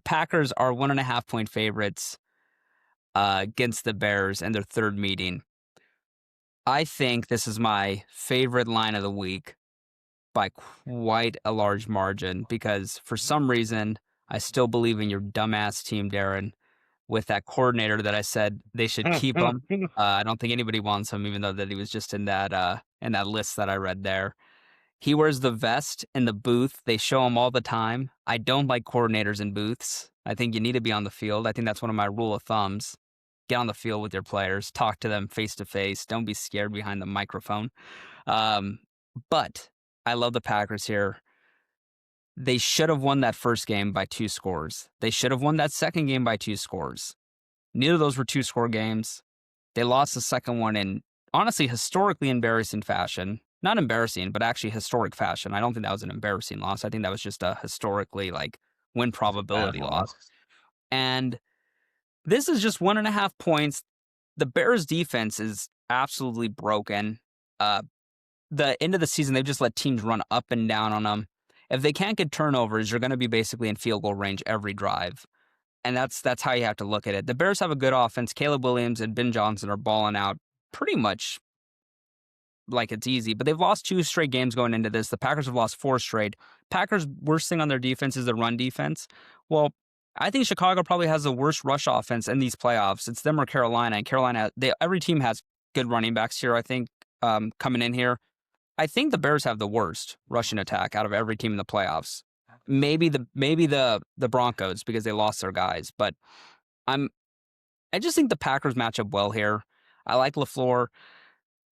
Packers are 1.5 point favorites against the Bears in their third meeting. I think this is my favorite line of the week by quite a large margin because for some reason I still believe in your dumbass team, Darren, with that coordinator that I said they should keep him. I don't think anybody wants him, even though that he was just in that list that I read there. He wears the vest in the booth. They show him all the time. I don't like coordinators in booths. I think you need to be on the field. I think that's one of my rule of thumbs. Get on the field with your players. Talk to them face to face. Don't be scared behind the microphone. But I love the Packers here. They should have won that first game by 2 scores. They should have won that second game by 2 scores. Neither of those were 2-score games. They lost the second one in, honestly, historically embarrassing fashion. Not embarrassing, but actually historic fashion. I don't think that was an embarrassing loss. I think that was just a historically, win probability loss. And this is just 1.5 points. The Bears' defense is absolutely broken. The end of the season, they've just let teams run up and down on them. If they can't get turnovers, you're going to be basically in field goal range every drive. And that's how you have to look at it. The Bears have a good offense. Caleb Williams and Ben Johnson are balling out pretty much like it's easy. But they've lost 2 straight games going into this. The Packers have lost 4 straight. Packers' worst thing on their defense is the run defense. Well, I think Chicago probably has the worst rush offense in these playoffs. It's them or Carolina. And Carolina, every team has good running backs here, I think, coming in here. I think the Bears have the worst rushing attack out of every team in the playoffs. Maybe the Broncos because they lost their guys, but I just think the Packers match up well here. I like LaFleur.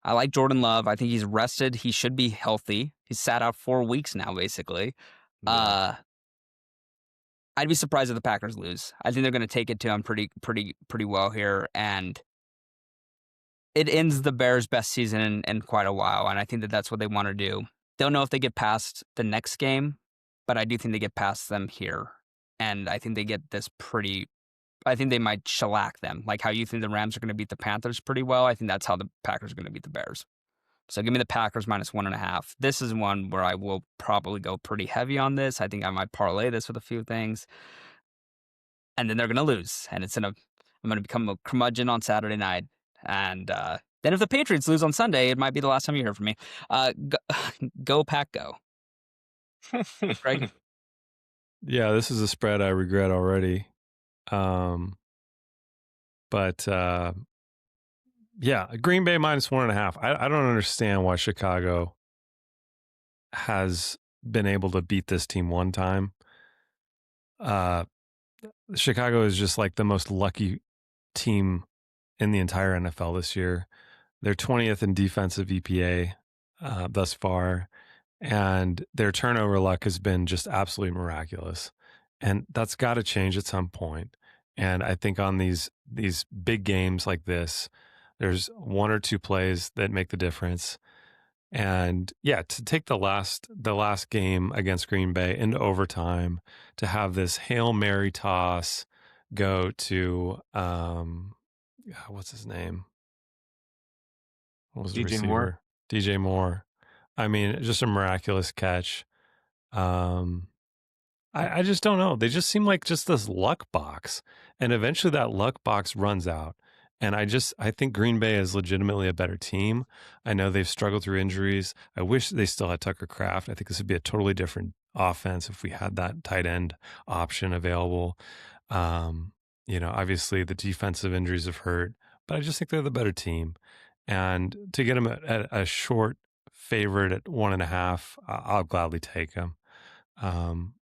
I like Jordan Love. I think he's rested. He should be healthy. He's sat out 4 weeks now, basically. Yeah. I'd be surprised if the Packers lose. I think they're going to take it to them pretty well here, and it ends the Bears' best season in quite a while, and I think that's what they want to do. Don't know if they get past the next game. but I do think they get past them here. And I think they get this pretty. I think they might shellac them. Like how you think the Rams are going to beat the Panthers pretty well, I think that's how the Packers are going to beat the Bears. So give me the Packers -1.5. This is one where I will probably go pretty heavy on this. I think I might parlay this with a few things. And then they're going to lose. And I'm going to become a curmudgeon on Saturday night. And then if the Patriots lose on Sunday, it might be the last time you hear from me. Go Pack, go. Greg? Yeah, this is a spread I regret already. But yeah, Green Bay -1.5. I don't understand why Chicago has been able to beat this team one time. Chicago is just like the most lucky team in the entire NFL this year. They're 20th in defensive EPA thus far, and their turnover luck has been just absolutely miraculous. And that's got to change at some point. And I think on these big games like this, there's one or two plays that make the difference. And yeah, to take the last game against Green Bay into overtime, to have this Hail Mary toss go to what's his name? What was the DJ receiver? Moore. DJ Moore. I mean, just a miraculous catch. I just don't know. They just seem like just this luck box. And eventually that luck box runs out. And I think Green Bay is legitimately a better team. I know they've struggled through injuries. I wish they still had Tucker Kraft. I think this would be a totally different offense if we had that tight end option available. Obviously the defensive injuries have hurt, but I just think they're the better team. And to get them at a short favorite at 1.5, I'll gladly take them.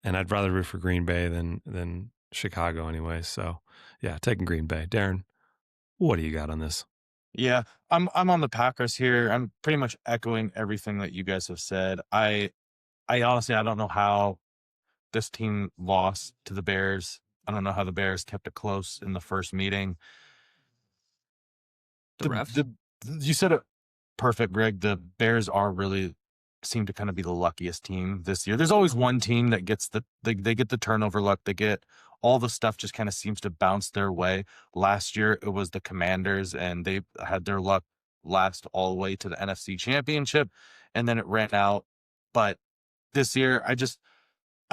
And I'd rather root for Green Bay than Chicago anyway. So yeah, taking Green Bay. Darren, what do you got on this? Yeah, I'm on the Packers here. I'm pretty much echoing everything that you guys have said. I honestly I don't know how this team lost to the Bears. I don't know how the Bears kept it close in the first meeting. The refs? You said it perfect, Greg. The Bears seem to kind of be the luckiest team this year. There's always one team that gets they get the turnover luck. They get all the stuff just kind of seems to bounce their way. Last year it was the Commanders, and they had their luck last all the way to the NFC Championship, and then it ran out. But this year, I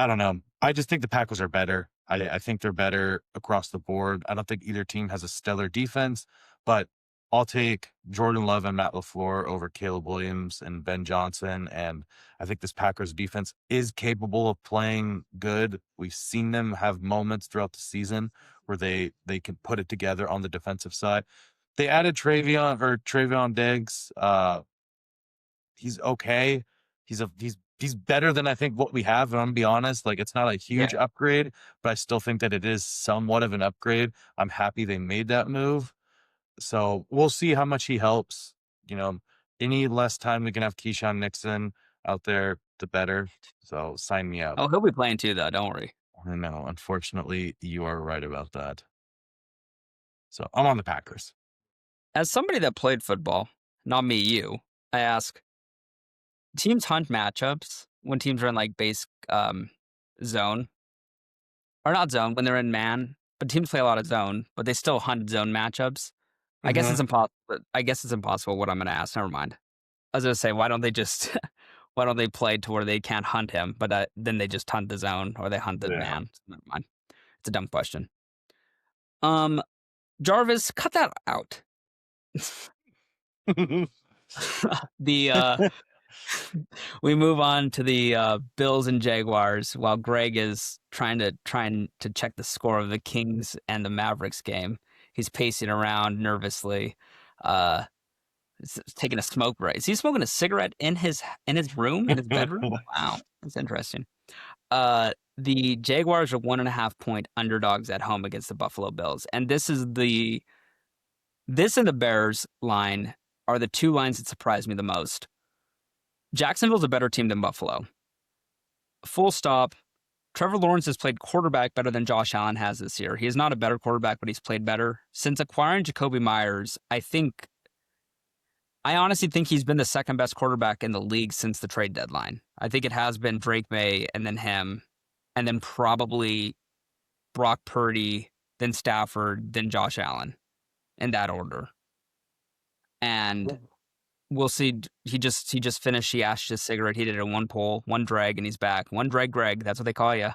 don't know. I just think the Packers are better. I think they're better across the board. I don't think either team has a stellar defense, but I'll take Jordan Love and Matt LaFleur over Caleb Williams and Ben Johnson. And I think this Packers defense is capable of playing good. We've seen them have moments throughout the season where they can put it together on the defensive side. They added Trayvon Diggs. He's okay. He's better than I think what we have. And I'm gonna be honest, like it's not a huge upgrade, but I still think that it is somewhat of an upgrade. I'm happy they made that move. So we'll see how much he helps. Any less time we can have Keyshawn Nixon out there, the better. So sign me up. Oh, he'll be playing too, though. Don't worry. I know. Unfortunately, you are right about that. So I'm on the Packers. As somebody that played football, not me, you, I ask, teams hunt matchups when teams are in like base zone, or not zone when they're in man, but teams play a lot of zone, but they still hunt zone matchups. I guess it's impossible. I guess it's impossible what I'm going to ask. Never mind. I was going to say, why don't they just, why don't they play to where they can't hunt him, but then they just hunt the zone or they hunt the man? Never mind. It's a dumb question. Jarvis, cut that out. We move on to the Bills and Jaguars while Greg is trying to check the score of the Kings and the Mavericks game. He's pacing around nervously, taking a smoke break. Is he smoking a cigarette in his room, in his bedroom? Wow, that's interesting. The Jaguars are 1.5-point underdogs at home against the Buffalo Bills, and this and the Bears line are the two lines that surprised me the most. Jacksonville's a better team than Buffalo. Full stop. Trevor Lawrence has played quarterback better than Josh Allen has this year. He is not a better quarterback, but he's played better. Since acquiring Jacoby Myers, I think I honestly think he's been the second best quarterback in the league since the trade deadline. I think it has been Drake May and then him, and then probably Brock Purdy, then Stafford, then Josh Allen, in that order. And we'll see. He just finished. He ashed his cigarette. He did it in one pull, one drag, and he's back. One drag, Greg. That's what they call you.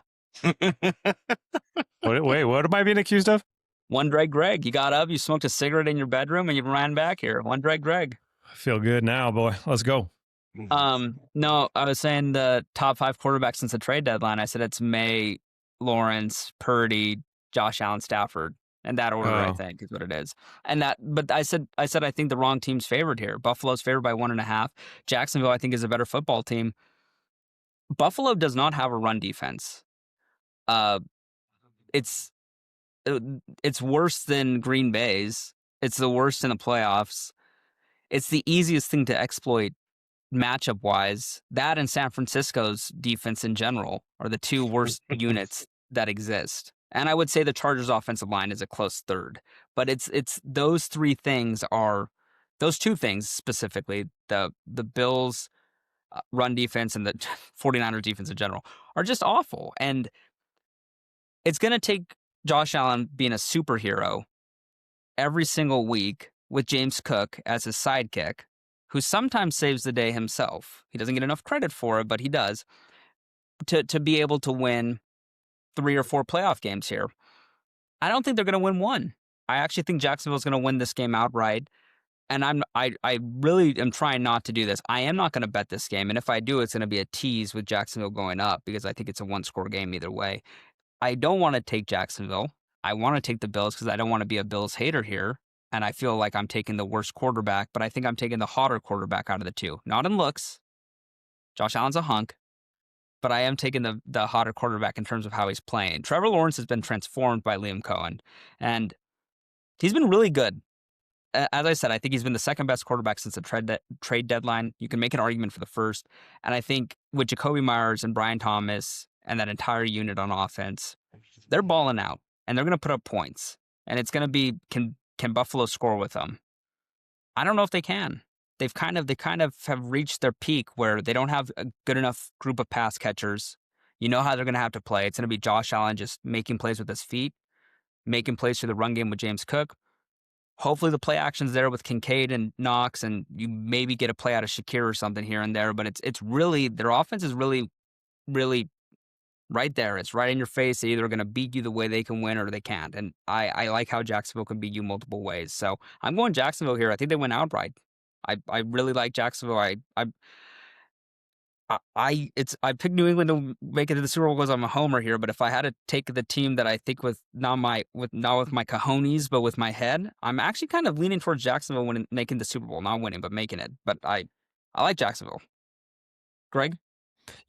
Wait, what am I being accused of? One drag, Greg. You got up, you smoked a cigarette in your bedroom, and you ran back here. One drag, Greg. I feel good now, boy. Let's go. No, I was saying the top 5 quarterbacks since the trade deadline. I said it's May, Lawrence, Purdy, Josh Allen, Stafford. In that order, I think, is what it is. But I said I think the wrong team's favored here. Buffalo's favored by 1.5. Jacksonville, I think, is a better football team. Buffalo does not have a run defense. It's worse than Green Bay's. It's the worst in the playoffs. It's the easiest thing to exploit matchup-wise. That and San Francisco's defense in general are the 2 worst units that exist. And I would say the Chargers' offensive line is a close third. But it's those 3 things are those 2 things specifically, the Bills' run defense and the 49ers defense in general are just awful. And it's going to take Josh Allen being a superhero every single week with James Cook as his sidekick, who sometimes saves the day himself. He doesn't get enough credit for it, but he does, to be able to win 3 or 4 playoff games here. I don't think they're going to win one. I actually think Jacksonville's going to win this game outright. And I really am trying not to do this. I am not going to bet this game. And if I do, it's going to be a tease with Jacksonville going up because I think it's a 1-score game either way. I don't want to take Jacksonville. I want to take the Bills because I don't want to be a Bills hater here. And I feel like I'm taking the worst quarterback, but I think I'm taking the hotter quarterback out of the 2. Not in looks. Josh Allen's a hunk. But I am taking the hotter quarterback in terms of how he's playing. Trevor Lawrence has been transformed by Liam Cohen, and he's been really good. As I said, I think he's been the second best quarterback since the trade deadline. You can make an argument for the first. And I think with Jacoby Myers and Brian Thomas and that entire unit on offense, they're balling out, and they're going to put up points. And it's going to be, can Buffalo score with them? I don't know if they can. They kind of have reached their peak where they don't have a good enough group of pass catchers. You know how they're going to have to play. It's going to be Josh Allen just making plays with his feet, making plays through the run game with James Cook. Hopefully the play action's there with Kincaid and Knox, and you maybe get a play out of Shakir or something here and there. But it's really, their offense is really, really right there. It's right in your face. They're either going to beat you the way they can win or they can't. And I like how Jacksonville can beat you multiple ways. So I'm going Jacksonville here. I think they win outright. I really like Jacksonville. I picked New England to make it to the Super Bowl because I'm a homer here. But if I had to take the team that I think with not with my cojones, but with my head, I'm actually kind of leaning towards Jacksonville when making the Super Bowl, not winning, but making it. But I like Jacksonville. Greg?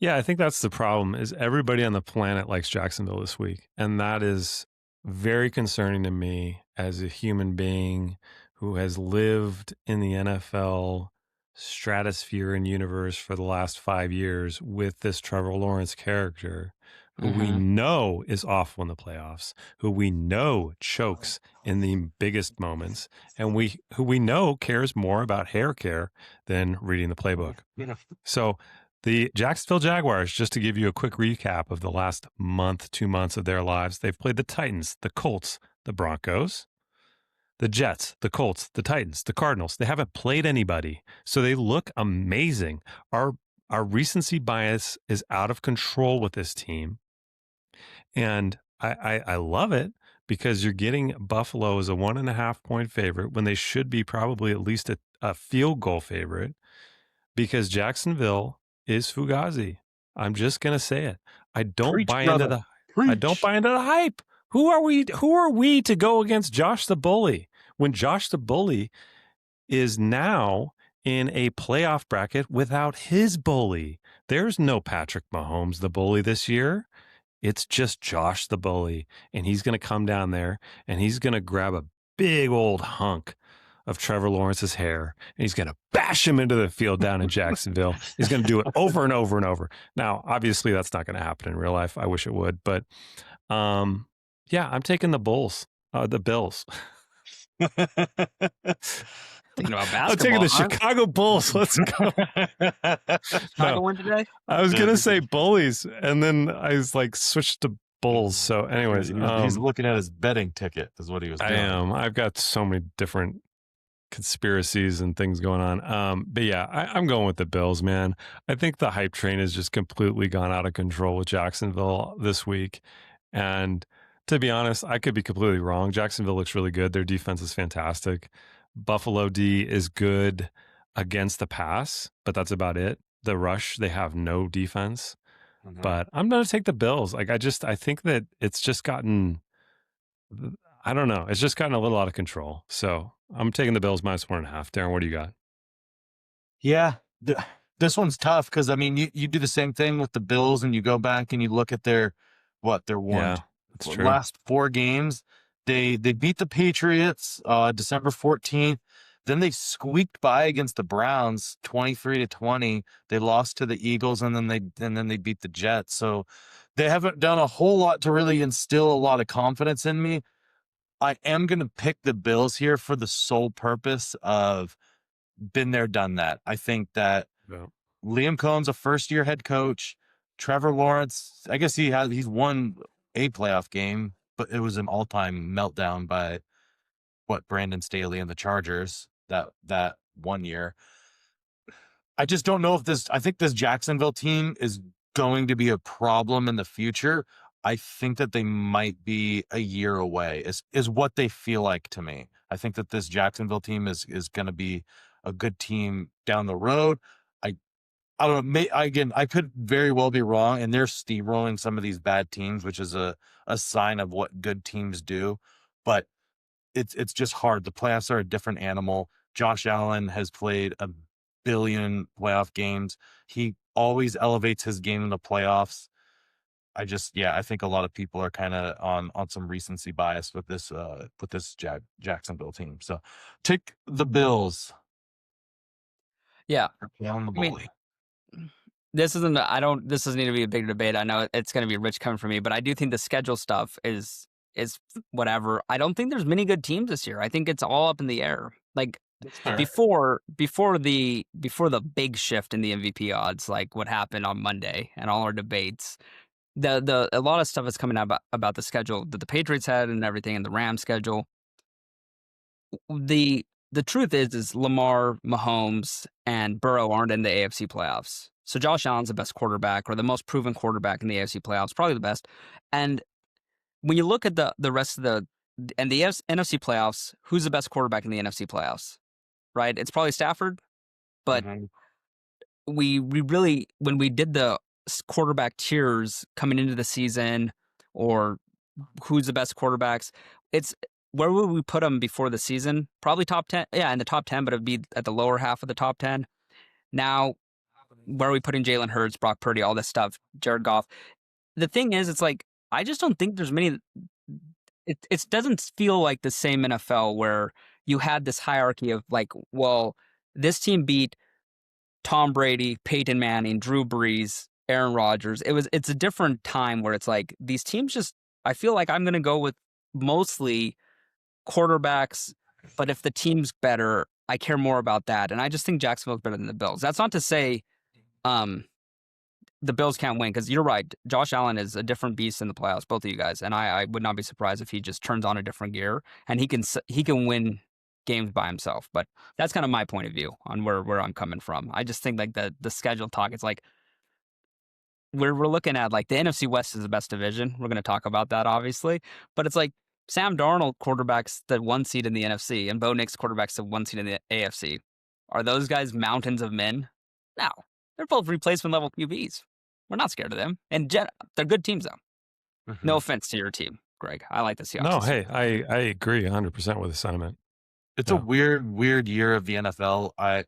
Yeah, I think that's the problem. Is everybody on the planet likes Jacksonville this week, and that is very concerning to me as a human being who has lived in the NFL stratosphere and universe for the last 5 years with this Trevor Lawrence character, who we know is awful in the playoffs, who we know chokes in the biggest moments, and who we know cares more about hair care than reading the playbook. So the Jacksonville Jaguars, just to give you a quick recap of the last month, 2 months of their lives, they've played the Titans, the Colts, the Broncos, the Jets, the Colts, the Titans, the Cardinals. They haven't played anybody, so they look amazing. Our recency bias is out of control with this team, and I love it because you're getting Buffalo as a 1.5 point favorite when they should be probably at least a field goal favorite, because Jacksonville is Fugazi. I'm just gonna say it. I don't buy into the hype. Who are we to go against Josh the Bully when Josh the Bully is now in a playoff bracket without his bully? There's no Patrick Mahomes the Bully this year. It's just Josh the Bully, and he's going to come down there and he's going to grab a big old hunk of Trevor Lawrence's hair, and he's going to bash him into the field down in Jacksonville. He's going to do it over and over and over. Now, obviously, that's not going to happen in real life. I wish it would, but yeah, I'm taking the Bills. Thinking about I'm taking basketball, the huh? Chicago Bulls. Let's go. Chicago win today? I was gonna say Bullies, and then I was like switched to Bulls. So, anyways, he's looking at his betting ticket. Is what he was doing. I am. I've got so many different conspiracies and things going on. But yeah, I'm going with the Bills, man. I think the hype train has just completely gone out of control with Jacksonville this week. And to be honest, I could be completely wrong. Jacksonville looks really good. Their defense is fantastic. Buffalo D is good against the pass, but that's about it. The rush, they have no defense. Mhm. But I'm going to take the Bills. Like, I think that it's just gotten, I don't know. It's just gotten a little out of control. So I'm taking the Bills -1.5. Darren, what do you got? Yeah, this one's tough because I mean, you do the same thing with the Bills, and you go back and you look at their Yeah, that's true. last 4 games. They beat the Patriots December 14th. Then they squeaked by against the Browns 23-20. They lost to the Eagles, and then they beat the Jets. So they haven't done a whole lot to really instill a lot of confidence in me. I am going to pick the Bills here for the sole purpose of been there, done that. I think that Yeah. Liam Cohn's a first-year head coach. Trevor Lawrence, I guess he's won a playoff game, but it was an all-time meltdown by Brandon Staley and the Chargers that one year. I just don't know if I think this Jacksonville team is going to be a problem in the future. I think that they might be a year away is what they feel like to me. I think that this Jacksonville team is going to be a good team down the road. I don't know. I could very well be wrong, and they're steamrolling some of these bad teams, which is a sign of what good teams do. But it's just hard. The playoffs are a different animal. Josh Allen has played a billion playoff games. He always elevates his game in the playoffs. I think a lot of people are kind of on some recency bias with this Jacksonville team. So take the Bills. Yeah. On the bully. This doesn't need to be a big debate. I know it's going to be rich coming from me, but I do think the schedule stuff is whatever. I don't think there's many good teams this year. I think it's all up in the air. Like before the big shift in the MVP odds, like what happened on Monday and all our debates, a lot of stuff is coming out about the schedule that the Patriots had and everything, and the Rams schedule. The truth is Lamar, Mahomes, and Burrow aren't in the AFC playoffs. So Josh Allen's the best quarterback, or the most proven quarterback in the AFC playoffs, probably the best. And when you look at the rest of the NFC playoffs, who's the best quarterback in the NFC playoffs? Right? It's probably Stafford. But we really, when we did the quarterback tiers coming into the season, or who's the best quarterbacks, it's where would we put them before the season? Probably top 10. Yeah, in the top 10, but it'd be at the lower half of the top 10. Now, where are we putting Jalen Hurts, Brock Purdy, all this stuff, Jared Goff? The thing is, it's like, I just don't think there's many. It doesn't feel like the same NFL where you had this hierarchy of like, well, this team beat Tom Brady, Peyton Manning, Drew Brees, Aaron Rodgers. It's a different time where it's like these teams just, I feel like I'm going to go with mostly quarterbacks, but if the team's better, I care more about that. And I just think Jacksonville's better than the Bills. That's not to say the Bills can't win, because you're right. Josh Allen is a different beast in the playoffs, both of you guys. And I would not be surprised if he just turns on a different gear and he can win games by himself. But that's kind of my point of view on where I'm coming from. I just think like the schedule talk, it's like we're looking at like the NFC West is the best division. We're going to talk about that, obviously. But it's like Sam Darnold quarterbacks the 1 seed in the NFC, and Bo Nix quarterbacks the 1 seed in the AFC. Are those guys mountains of men? No. They're both replacement level QBs. We're not scared of them. And they're good teams, though. No offense to your team, Greg. I like the Seahawks. No, hey, I agree 100% with the sentiment. It's a weird year of the NFL. I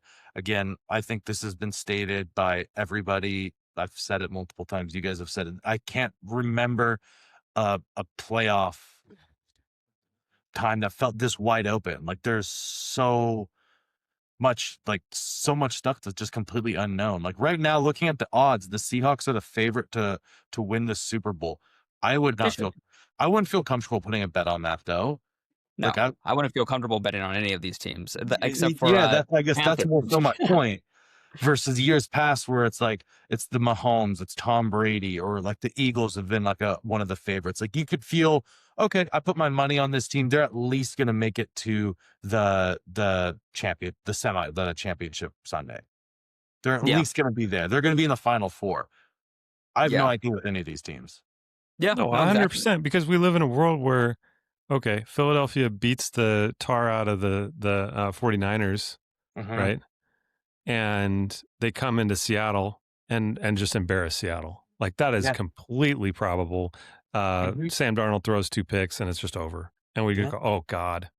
think this has been stated by everybody. I've said it multiple times. You guys have said it. I can't remember a playoff time that felt this wide open. Like there's so much stuff that's just completely unknown. Like right now, looking at the odds, the Seahawks are the favorite to win the Super Bowl. I wouldn't feel comfortable putting a bet on that though. No, Like I wouldn't feel comfortable betting on any of these teams except for I guess that's Panthers. more so my point. Versus years past where it's like it's the Mahomes, it's Tom Brady, or like the Eagles have been like one of the favorites. Like you could feel, okay, I put my money on this team. They're at least gonna make it to the championship Sunday. They're at Yeah. least gonna be there. They're gonna be in the final four. I have no Yeah. idea with any of these teams. Yeah, No, no, exactly. 100%, because we live in a world where, okay, Philadelphia beats the tar out of the 49ers, right? And they come into Seattle and just embarrass Seattle. Like that is Yeah. completely probable. Sam Darnold throws 2 picks and it's just over. And we go, oh God,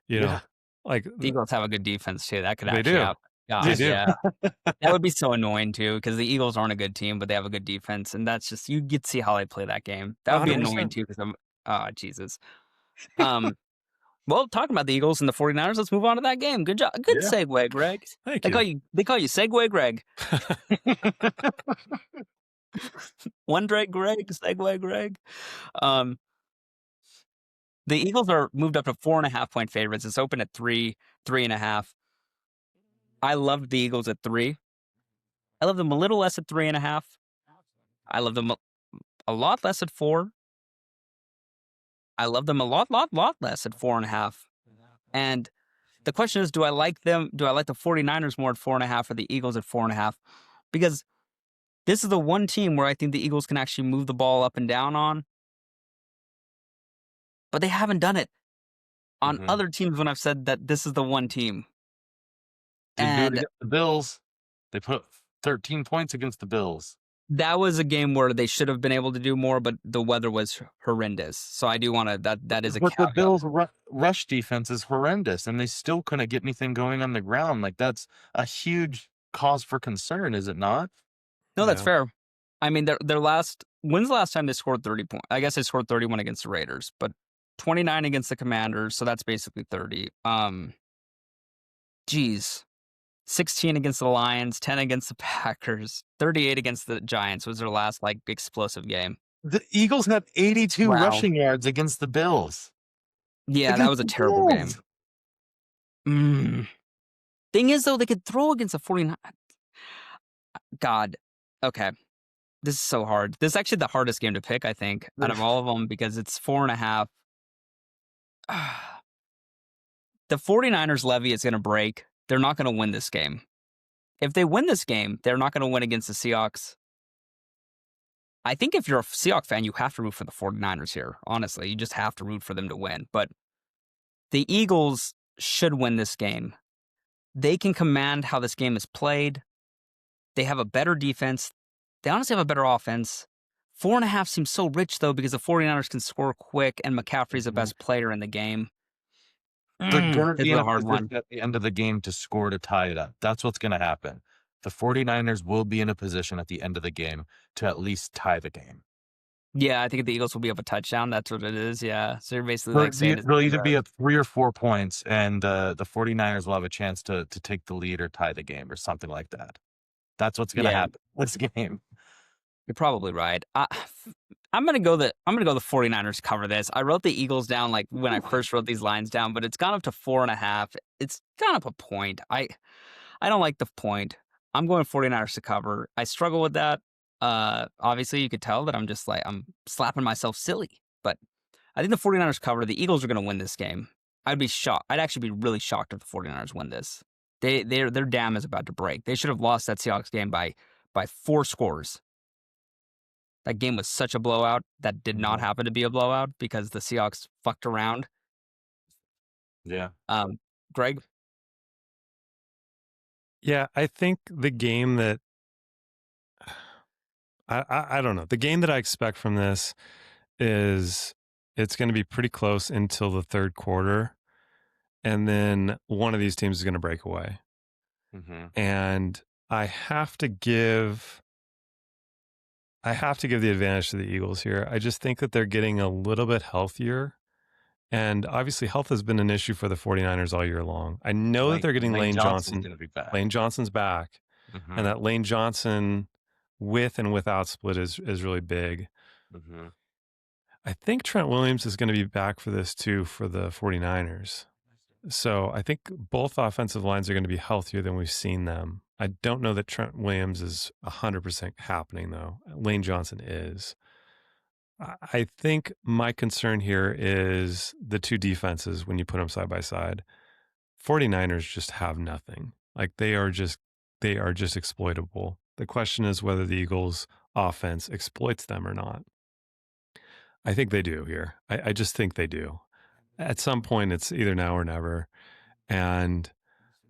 you know, like The Eagles have a good defense too. That could They actually do. happen. They God, do. yeah. That would be so annoying too, because the Eagles aren't a good team, but they have a good defense, and that's just you get to see how they play that game. That would be 100%. annoying too, because I'm Jesus. Well, talking about the Eagles and the 49ers, let's move on to that game. Good job. Good segue, Greg. Thank They you. call you Segue Greg. One Drake Greg, Segue Greg. The Eagles are moved up to 4.5-point favorites. It's open at 3.5. I loved the Eagles at 3. I love them a little less at 3.5. I love them a lot less at 4. I love them a lot less at 4.5. And the question is, do I like them? Do I like the 49ers more at 4.5 or the Eagles at 4.5? Because this is the one team where I think the Eagles can actually move the ball up and down on. But they haven't done it on other teams when I've said that this is the one team. Didn't do it And against the Bills. They put 13 points against the Bills. that was a game where they should have been able to do more, but the weather was horrendous. So I do want to, that is a But the caveat. Bills' rush defense is horrendous, and they still couldn't get anything going on the ground. Like, that's a huge cause for concern, is it not? No, that's fair. I mean, when's the last time they scored 30 points? I guess they scored 31 against the Raiders, but 29 against the Commanders, so that's basically 30. 16 against the Lions, 10 against the Packers, 38 against the Giants was their last like explosive game. The Eagles had 82 rushing yards against the Bills. Yeah, that was a terrible game. Thing is, though, they could throw against the 49. God. Okay. This is so hard. This is actually the hardest game to pick, I think, out of all of them, because it's 4.5. The 49ers levy is going to break. They're not going to win this game. If they win this game, they're not going to win against the Seahawks. I think if you're a Seahawks fan, you have to root for the 49ers here. Honestly, you just have to root for them to win. But the Eagles should win this game. They can command how this game is played. They have a better defense. They honestly have a better offense. 4.5 seems so rich, though, because the 49ers can score quick, and McCaffrey's the best player in the game. They're going to be in a hard one position at the end of the game to score to tie it up. That's what's going to happen. The 49ers will be in a position at the end of the game to at least tie the game. Yeah, I think the Eagles will be up a touchdown. That's what it is. Yeah. So you're basically like saying they'll either be up 3 or 4 points, and the 49ers will have a chance to take the lead or tie the game or something like that. That's what's going to happen this game. You're probably right. I'm gonna go the 49ers cover this. I wrote the Eagles down like when I first wrote these lines down, but it's gone up to 4.5. It's gone up a point. I don't like the point. I'm going 49ers to cover. I struggle with that. Obviously you could tell that I'm just like I'm slapping myself silly, but I think the 49ers cover. The Eagles are gonna win this game. I'd be shocked. I'd actually be really shocked if the 49ers win this. Their dam is about to break. They should have lost that Seahawks game by 4 scores. That game was such a blowout. That did not happen to be a blowout because the Seahawks fucked around. Yeah. Greg? Yeah, I think the game that I don't know. The game that I expect from this is it's going to be pretty close until the third quarter, and then one of these teams is going to break away. And I have to give the advantage to the Eagles here. I just think that they're getting a little bit healthier. And obviously health has been an issue for the 49ers all year long. I know that they're getting Lane Johnson. Lane Johnson's back. And that Lane Johnson with and without split is really big. I think Trent Williams is going to be back for this too for the 49ers. So I think both offensive lines are going to be healthier than we've seen them. I don't know that Trent Williams is 100% happening, though. Lane Johnson is. I think my concern here is the two defenses when you put them side by side. 49ers just have nothing. Like they are just exploitable. The question is whether the Eagles offense exploits them or not. I think they do here. I just think they do. At some point, it's either now or never. And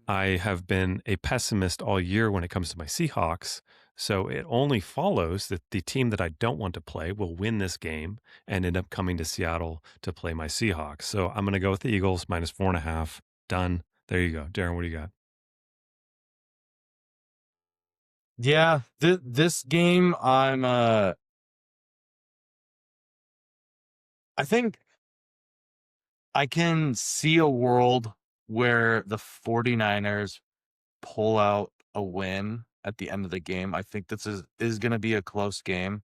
I have been a pessimist all year when it comes to my Seahawks. So it only follows that the team that I don't want to play will win this game and end up coming to Seattle to play my Seahawks. So I'm going to go with the Eagles minus 4.5. Done. There you go. Darren, what do you got? Yeah, this game, I think I can see a world where the 49ers pull out a win at the end of the game. I think this is going to be a close game.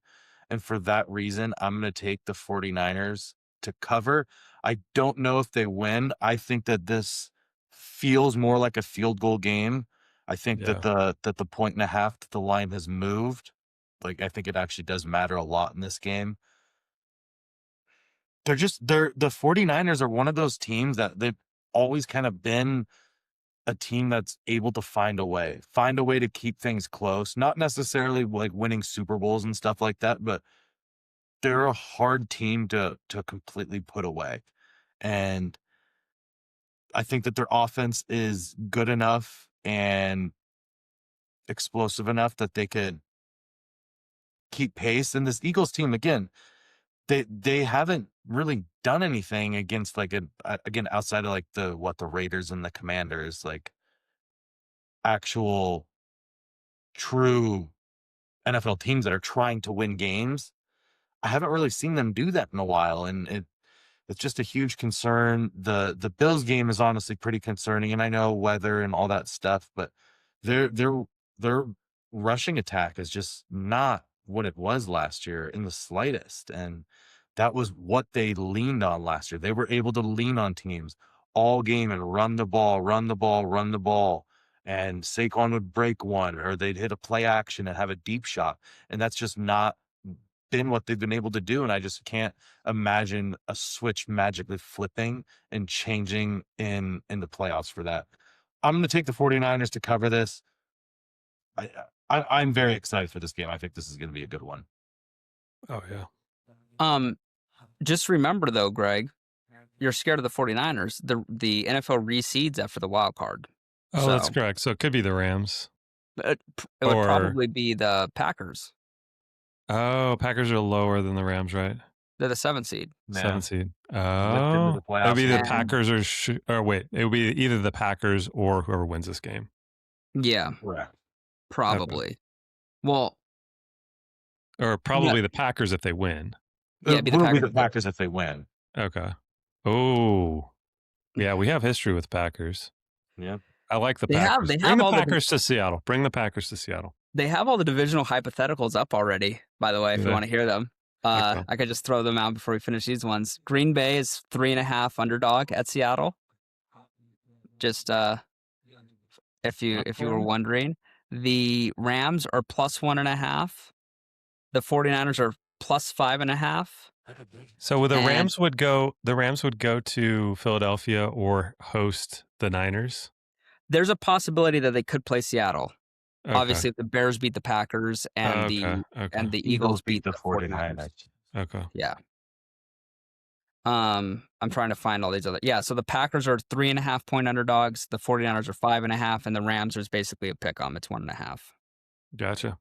And for that reason, I'm going to take the 49ers to cover. I don't know if they win. I think that this feels more like a field goal game. I think that the 1.5 that the line has moved. Like, I think it actually does matter a lot in this game. The 49ers are one of those teams that they've always kind of been a team that's able to find a way to keep things close, not necessarily like winning Super Bowls and stuff like that, but they're a hard team to completely put away. And I think that their offense is good enough and explosive enough that they could keep pace. And this Eagles team, again, they haven't really done anything against again, outside of like the Raiders and the Commanders, like actual true NFL teams that are trying to win games. I haven't really seen them do that in a while, and it's just a huge concern. The Bills game is honestly pretty concerning, and I know weather and all that stuff, but their rushing attack is just not what it was last year in the slightest, and that was what they leaned on last year. They were able to lean on teams all game and run the ball, run the ball, run the ball. And Saquon would break one, or they'd hit a play action and have a deep shot. And that's just not been what they've been able to do. And I just can't imagine a switch magically flipping and changing in the playoffs for that. I'm going to take the 49ers to cover this. I'm very excited for this game. I think this is going to be a good one. Oh, yeah. Just remember, though, Greg, you're scared of the 49ers. The NFL reseeds after the wild card. Oh, that's correct. So it could be the Rams. It would probably be the Packers. Oh, Packers are lower than the Rams, right? They're the 7th seed. 7th seed. Oh, it would be the Packers or wait, it would be either the Packers or whoever wins this game. Yeah. Correct. Probably. Okay. Well, or probably the Packers if they win. Yeah, it'll be the Packers if they win. Okay. Oh, yeah, we have history with Packers. Yeah. I like the Packers. Bring the Packers to Seattle. Bring the Packers to Seattle. They have all the divisional hypotheticals up already, by the way, if you want to hear them. Okay. I could just throw them out before we finish these ones. Green Bay is 3.5 underdog at Seattle. Just if you were wondering. The Rams are plus 1.5. The 49ers are plus 5.5. So the Rams would go to Philadelphia or host the Niners? There's a possibility that they could play Seattle. Okay. Obviously, if the Bears beat the Packers and the Eagles beat the 49ers. Okay. Yeah. I'm trying to find all these other. Yeah, so the Packers are 3.5 point underdogs. The 49ers are 5.5, and the Rams is basically a pick 'em. It's 1.5. Gotcha.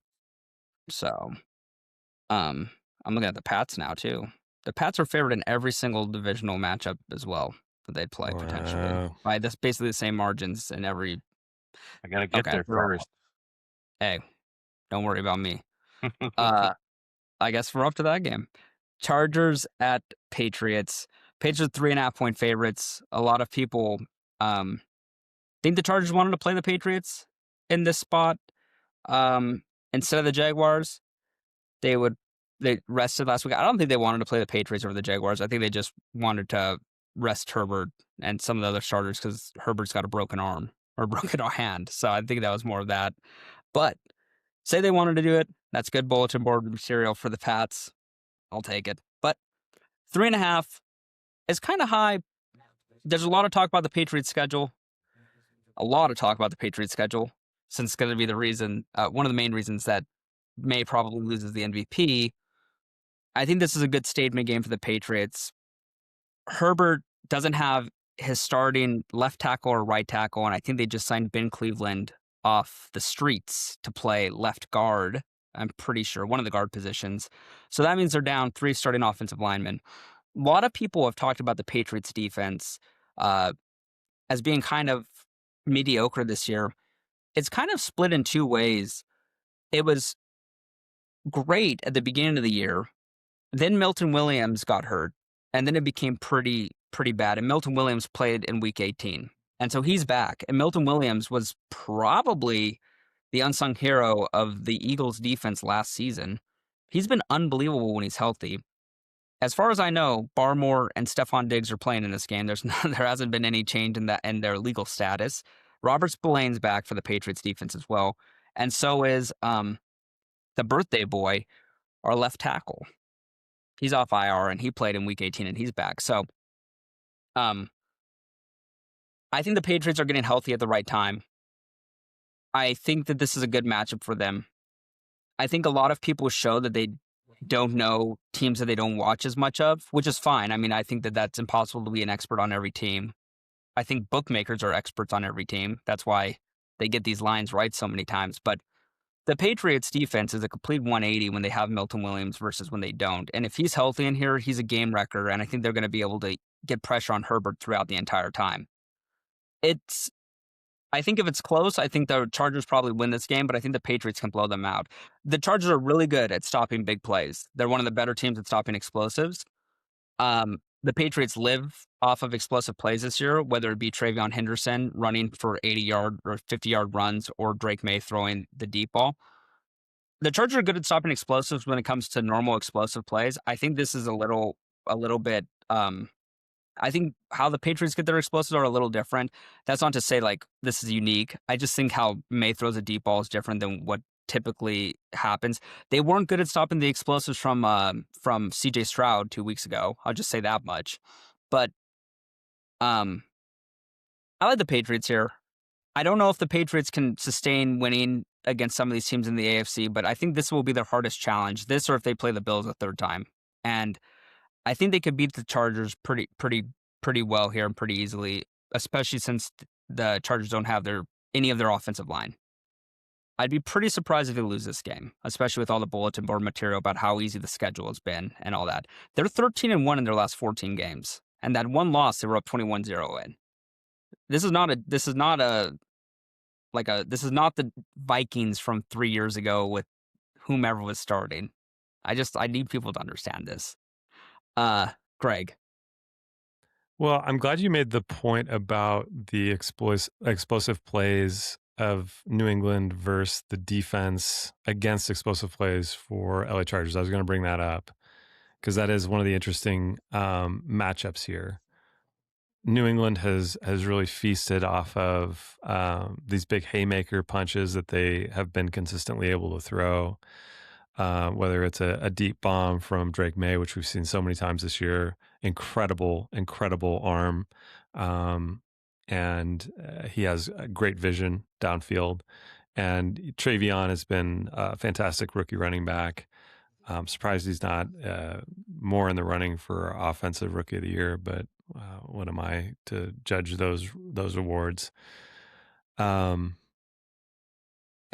So, I'm looking at the Pats now too. The Pats are favored in every single divisional matchup as well that they'd play potentially by this basically the same margins in every. I gotta get there first. Hey, don't worry about me. I guess we're up to that game. Chargers at Patriots. Patriots 3.5 point favorites. A lot of people think the Chargers wanted to play the Patriots in this spot instead of the Jaguars. They would they rested last week. I don't think they wanted to play the Patriots over the Jaguars. I think they just wanted to rest Herbert and some of the other starters because Herbert's got a broken arm or broken hand. So I think that was more of that. But say they wanted to do it. That's good bulletin board material for the Pats. I'll take it. But 3.5 is kind of high. There's a lot of talk about the Patriots schedule. Since it's going to be the reason, one of the main reasons that May probably loses the MVP. I think this is a good statement game for the Patriots. Herbert doesn't have his starting left tackle or right tackle, and I think they just signed Ben Cleveland off the streets to play left guard. I'm pretty sure one of the guard positions. So that means they're down 3 starting offensive linemen. A lot of people have talked about the Patriots defense as being kind of mediocre this year. It's kind of split in 2 ways. It was great at the beginning of the year. Then Milton Williams got hurt, and then it became pretty bad. And Milton Williams played in Week 18, and so he's back. And Milton Williams was probably the unsung hero of the Eagles' defense last season. He's been unbelievable when he's healthy. As far as I know, Barmore and Stephon Diggs are playing in this game. There hasn't been any change in that and their legal status. Robert Spillane's back for the Patriots defense as well, and so is the birthday boy, our left tackle. He's off IR and he played in Week 18 and he's back. So, I think the Patriots are getting healthy at the right time. I think that this is a good matchup for them. I think a lot of people show that they don't know teams that they don't watch as much of, which is fine. I mean, I think that that's impossible to be an expert on every team. I think bookmakers are experts on every team. That's why they get these lines right so many times. But the Patriots defense is a complete 180 when they have Milton Williams versus when they don't. And if he's healthy in here, he's a game wrecker. And I think they're going to be able to get pressure on Herbert throughout the entire time. I think if it's close, I think the Chargers probably win this game, but I think the Patriots can blow them out. The Chargers are really good at stopping big plays. They're one of the better teams at stopping explosives. The Patriots live off of explosive plays this year, whether it be Travion Henderson running for 80-yard or 50-yard runs or Drake May throwing the deep ball. The Chargers are good at stopping explosives when it comes to normal explosive plays. I think this is a little bit. I think how the Patriots get their explosives are a little different. That's not to say like this is unique. I just think how May throws a deep ball is different than what typically happens. They weren't good at stopping the explosives from CJ Stroud 2 weeks ago. I'll just say that much. But I like the Patriots here. I don't know if the Patriots can sustain winning against some of these teams in the AFC, but I think this will be their hardest challenge. This or if they play the Bills a third time. And I think they could beat the Chargers pretty well here and pretty easily, especially since the Chargers don't have any of their offensive line. I'd be pretty surprised if they lose this game, especially with all the bulletin board material about how easy the schedule has been and all that. They're 13-1 in their last 14 games, and that one loss they were up 21-0 in. This is not the Vikings from 3 years ago with whomever was starting. I need people to understand this. Greg. Well, I'm glad you made the point about the explosive plays of New England versus the defense against explosive plays for LA Chargers. I was going to bring that up because that is one of the interesting matchups here. New England has really feasted off of these big haymaker punches that they have been consistently able to throw. Whether it's a deep bomb from Drake May, which we've seen so many times this year, incredible arm. And he has great vision downfield. And Travion has been a fantastic rookie running back. I'm surprised he's not more in the running for offensive rookie of the year, but what am I to judge those awards?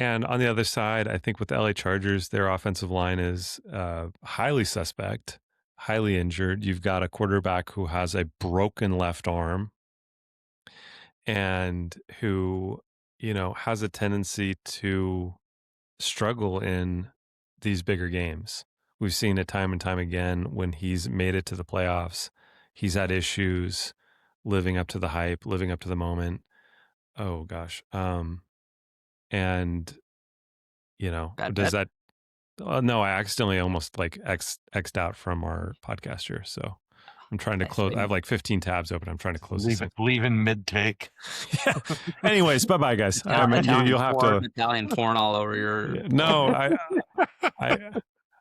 And on the other side, I think with the LA Chargers, their offensive line is highly suspect, highly injured. You've got a quarterback who has a broken left arm and who, has a tendency to struggle in these bigger games. We've seen it time and time again when he's made it to the playoffs. He's had issues living up to the hype, living up to the moment. Oh, gosh. And, Bad does bet. No, I accidentally almost like X'd out from our podcast here. So I'm trying to close. I have like 15 tabs open. I'm trying to close this thing. Leave in mid take. Yeah. Anyways, bye guys. I mean, you'll have to. Italian porn all over your. Yeah, no,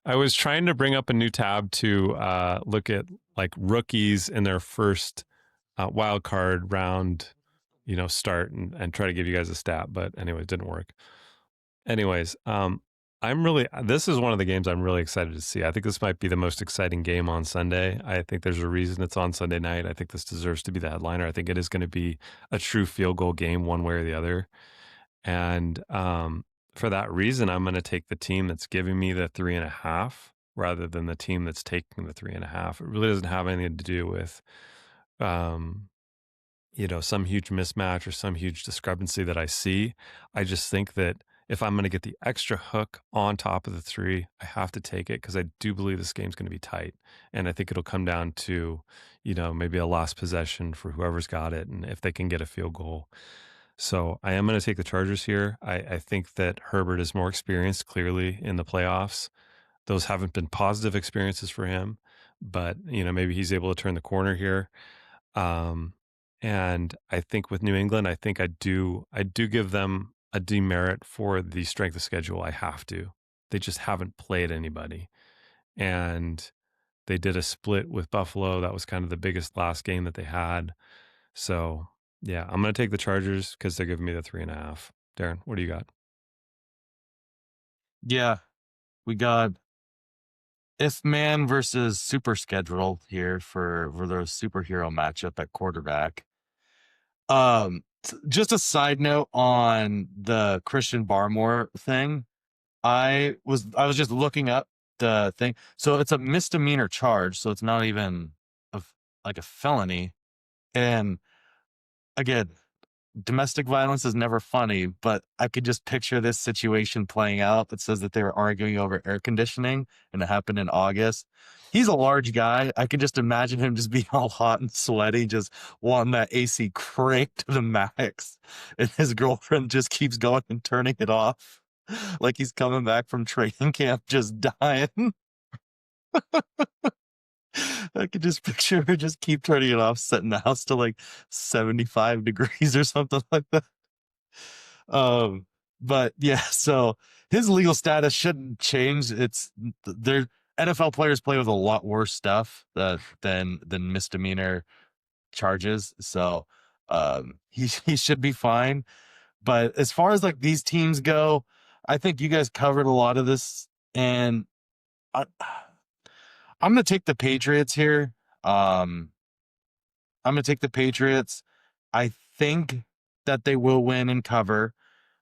I was trying to bring up a new tab to look at like rookies in their first wild card round, start and try to give you guys a stat. But anyway, it didn't work. Anyways, this is one of the games I'm really excited to see. I think this might be the most exciting game on Sunday. I think there's a reason it's on Sunday night. I think this deserves to be the headliner. I think it is going to be a true field goal game one way or the other. And for that reason, I'm going to take the team that's giving me the 3.5 rather than the team that's taking the 3.5. It really doesn't have anything to do with, some huge mismatch or some huge discrepancy that I see. I just think that if I'm going to get the extra hook on top of the 3, I have to take it because I do believe this game's going to be tight. And I think it'll come down to, maybe a last possession for whoever's got it and if they can get a field goal. So I am going to take the Chargers here. I think that Herbert is more experienced, clearly, in the playoffs. Those haven't been positive experiences for him, but, maybe he's able to turn the corner here. And I think with New England, I think I do give them a demerit for the strength of schedule. I have to. They just haven't played anybody. And they did a split with Buffalo. That was kind of the biggest last game that they had. So, yeah, I'm going to take the Chargers because they're giving me the 3.5. Darren, what do you got? Yeah, we got if man versus super schedule here for their superhero matchup at quarterback. Just a side note on the Christian Barmore thing. I was just looking up the thing. So it's a misdemeanor charge, so it's not even like a felony. And again, domestic violence is never funny, but I could just picture this situation playing out. That says that they were arguing over air conditioning and it happened in August. He's a large guy. I could just imagine him just being all hot and sweaty, just wanting that AC cranked to the max. And his girlfriend just keeps going and turning it off like he's coming back from training camp just dying. I could just picture her just keep turning it off, setting the house to like 75 degrees or something like that. But yeah, so his legal status shouldn't change. It's their NFL players play with a lot worse stuff than misdemeanor charges. So he should be fine. But as far as like these teams go, I think you guys covered a lot of this, and I'm going to take the Patriots here. I'm going to take the Patriots. I think that they will win and cover.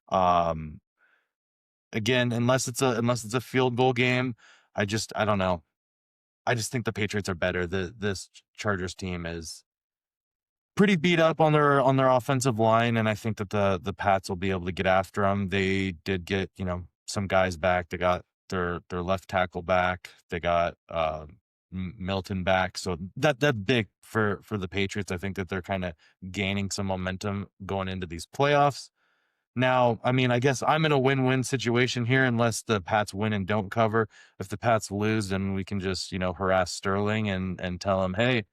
Again, unless it's a field goal game, I don't know. I just think the Patriots are better. This Chargers team is pretty beat up on their offensive line, and I think that the Pats will be able to get after them. They did get, some guys back. They got their left tackle back. They got Milton back. So that's big for the Patriots. I think that they're kind of gaining some momentum going into these playoffs. Now, I mean, I guess I'm in a win-win situation here unless the Pats win and don't cover. If the Pats lose, then we can just, harass Sterling and tell him, hey,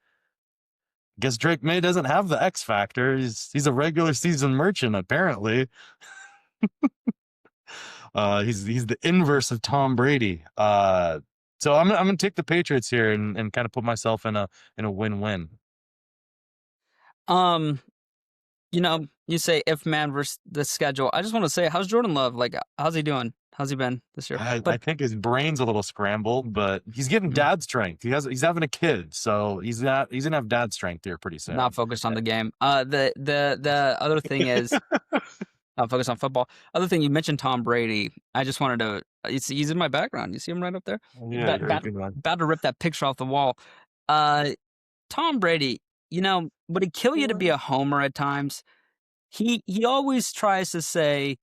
guess Drake May doesn't have the X factor. He's a regular season merchant, apparently. He's the inverse of Tom Brady. So I'm gonna take the Patriots here and kind of put myself in a win-win. You say if man versus the schedule. I just want to say, how's Jordan Love? Like, how's he doing? How's he been this year? I think his brain's a little scrambled, but he's getting dad strength. He's having a kid, so he's gonna have dad strength here pretty soon. Not focused on the game. The other thing is not focused on football. Other thing, you mentioned Tom Brady. I just wanted to. He's in my background. You see him right up there. Yeah, about to rip that picture off the wall. Tom Brady. Would it kill you to be a homer at times? He always tries to say,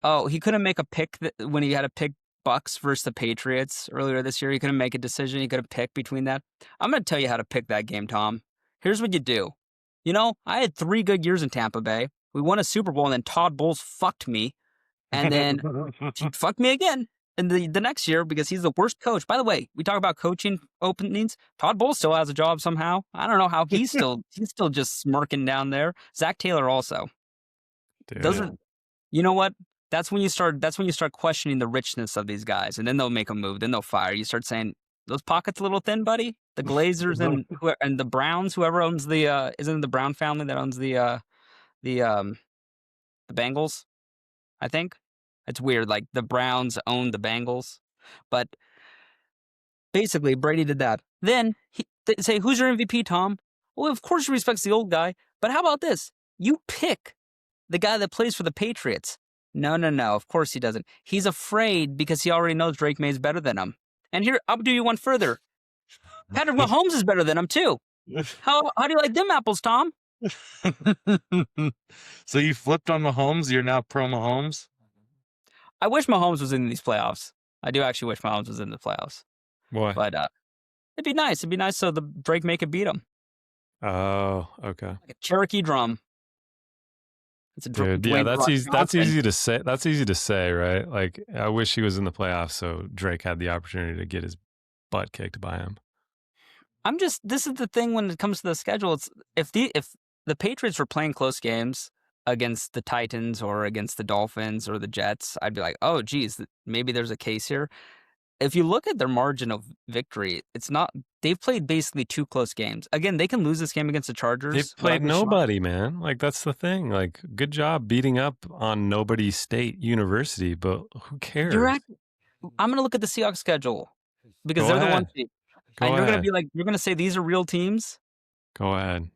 oh, he couldn't make a pick when he had to pick Bucks versus the Patriots earlier this year. He couldn't make a decision. He could have picked between that. I'm going to tell you how to pick that game, Tom. Here's what you do. I had 3 good years in Tampa Bay. We won a Super Bowl, and then Todd Bowles fucked me. And then he fucked me again. in the next year because he's the worst coach. By the way, we talk about coaching openings. Todd Bowles still has a job somehow. I don't know how he's still just smirking down there. Zach Taylor also. Dude. Those are, you know what? That's when you start questioning the richness of these guys, and then they'll make a move. Then they'll fire. You start saying those pockets a little thin, buddy. The Glazers and the Browns, whoever owns the isn't it the Brown family that owns the Bengals? I think it's weird. Like the Browns own the Bengals, but basically Brady did that. Then they say, "Who's your MVP, Tom?" Well, of course he respects the old guy, but how about this? You pick the guy that plays for the Patriots. No. Of course he doesn't. He's afraid because he already knows Drake May's better than him. And here, I'll do you one further. Patrick Mahomes is better than him too. How do you like them apples, Tom? So you flipped on Mahomes. You're now pro Mahomes. I wish Mahomes was in these playoffs. I do actually wish Mahomes was in the playoffs. Why? But it'd be nice. It'd be nice so the Drake May could beat him. Oh, okay. Like a Cherokee drum. It's a Dude, yeah, that's easy. That's easy to say. That's easy to say, right? Like, I wish he was in the playoffs so Drake had the opportunity to get his butt kicked by him. This is the thing when it comes to the schedule. It's if the Patriots were playing close games against the Titans or against the Dolphins or the Jets, I'd be like, oh, geez, maybe there's a case here. If you look at their margin of victory, it's not. They've played basically 2 close games. Again, they can lose this game against the Chargers. They've played nobody, man. Like, that's the thing. Like, good job beating up on Nobody State University, but who cares? I'm going to look at the Seahawks schedule because they're the one team. And you're going to be like, you're going to say these are real teams? Go ahead.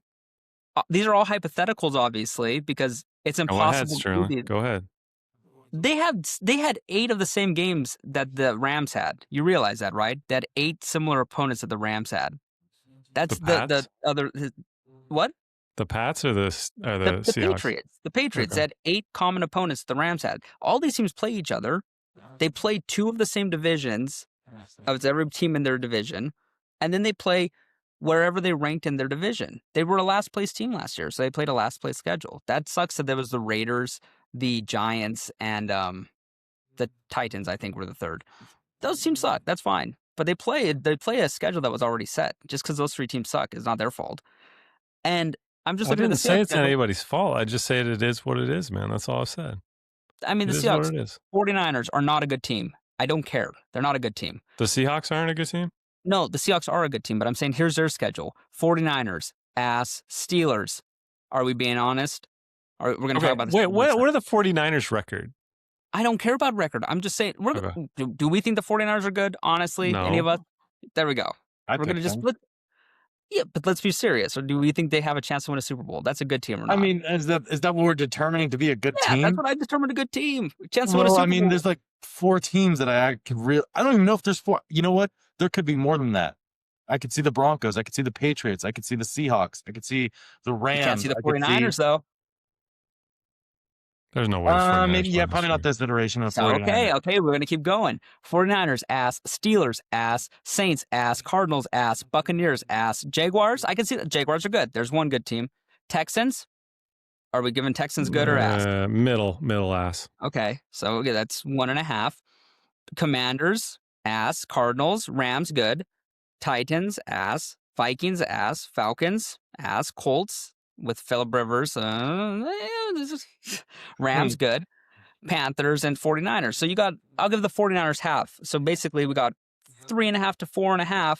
These are all hypotheticals, obviously, because it's impossible. Go ahead, Sterling. Go ahead. They had 8 of the same games that the Rams had. You realize that, right? They had 8 similar opponents that the Rams had. That's the other. What? The Pats or the Seahawks? Patriots. The Patriots had 8 common opponents the Rams had. All these teams play each other. They play 2 of the same divisions. Of every team in their division, and then they play wherever they ranked in their division. They were a last place team last year, so they played a last place schedule. That sucks that there was the Raiders, the Giants, and the Titans, I think, were the third. Those teams suck. That's fine. But they play a schedule that was already set. Just because those 3 teams suck is not their fault. And I'm just looking at the Seahawks. I didn't say it's anybody's fault. I just say it is what it is, man. That's all I said. I mean, the Seahawks, 49ers are not a good team. I don't care. They're not a good team. The Seahawks aren't a good team? No, the Seahawks are a good team, but I'm saying here's their schedule. 49ers, ass. Steelers. Are we being honest? We're going to talk about this. Wait, what are the 49ers' record? I don't care about record. I'm just saying, do we think the 49ers are good, honestly? No. Any of us? There we go. We're going to just split. Yeah, but let's be serious. Or do we think they have a chance to win a Super Bowl? That's a good team or not? I mean, is that what we're determining to be a good team? That's what I determined a good team. Chance to win a Super Bowl. There's like 4 teams that I don't even know if there's 4. You know what? There could be more than that. I could see the Broncos. I could see the Patriots. I could see the Seahawks. I could see the Rams. You can't see the 49ers, though. There's no way. Maybe, probably not this iteration of 49ers. Okay, we're going to keep going. 49ers, ass. Steelers, ass. Saints, ass. Cardinals, ass. Buccaneers, ass. Jaguars, I can see that. Jaguars are good. There's one good team. Texans, are we giving Texans good or ass? Middle ass. Okay, so that's 1.5. Commanders, ass. Cardinals, Rams, good. Titans, ass. Vikings, ass. Falcons, ass. Colts, with Phillip Rivers, Rams, good. Panthers and 49ers. So I'll give the 49ers half. So basically we got 3.5 to 4.5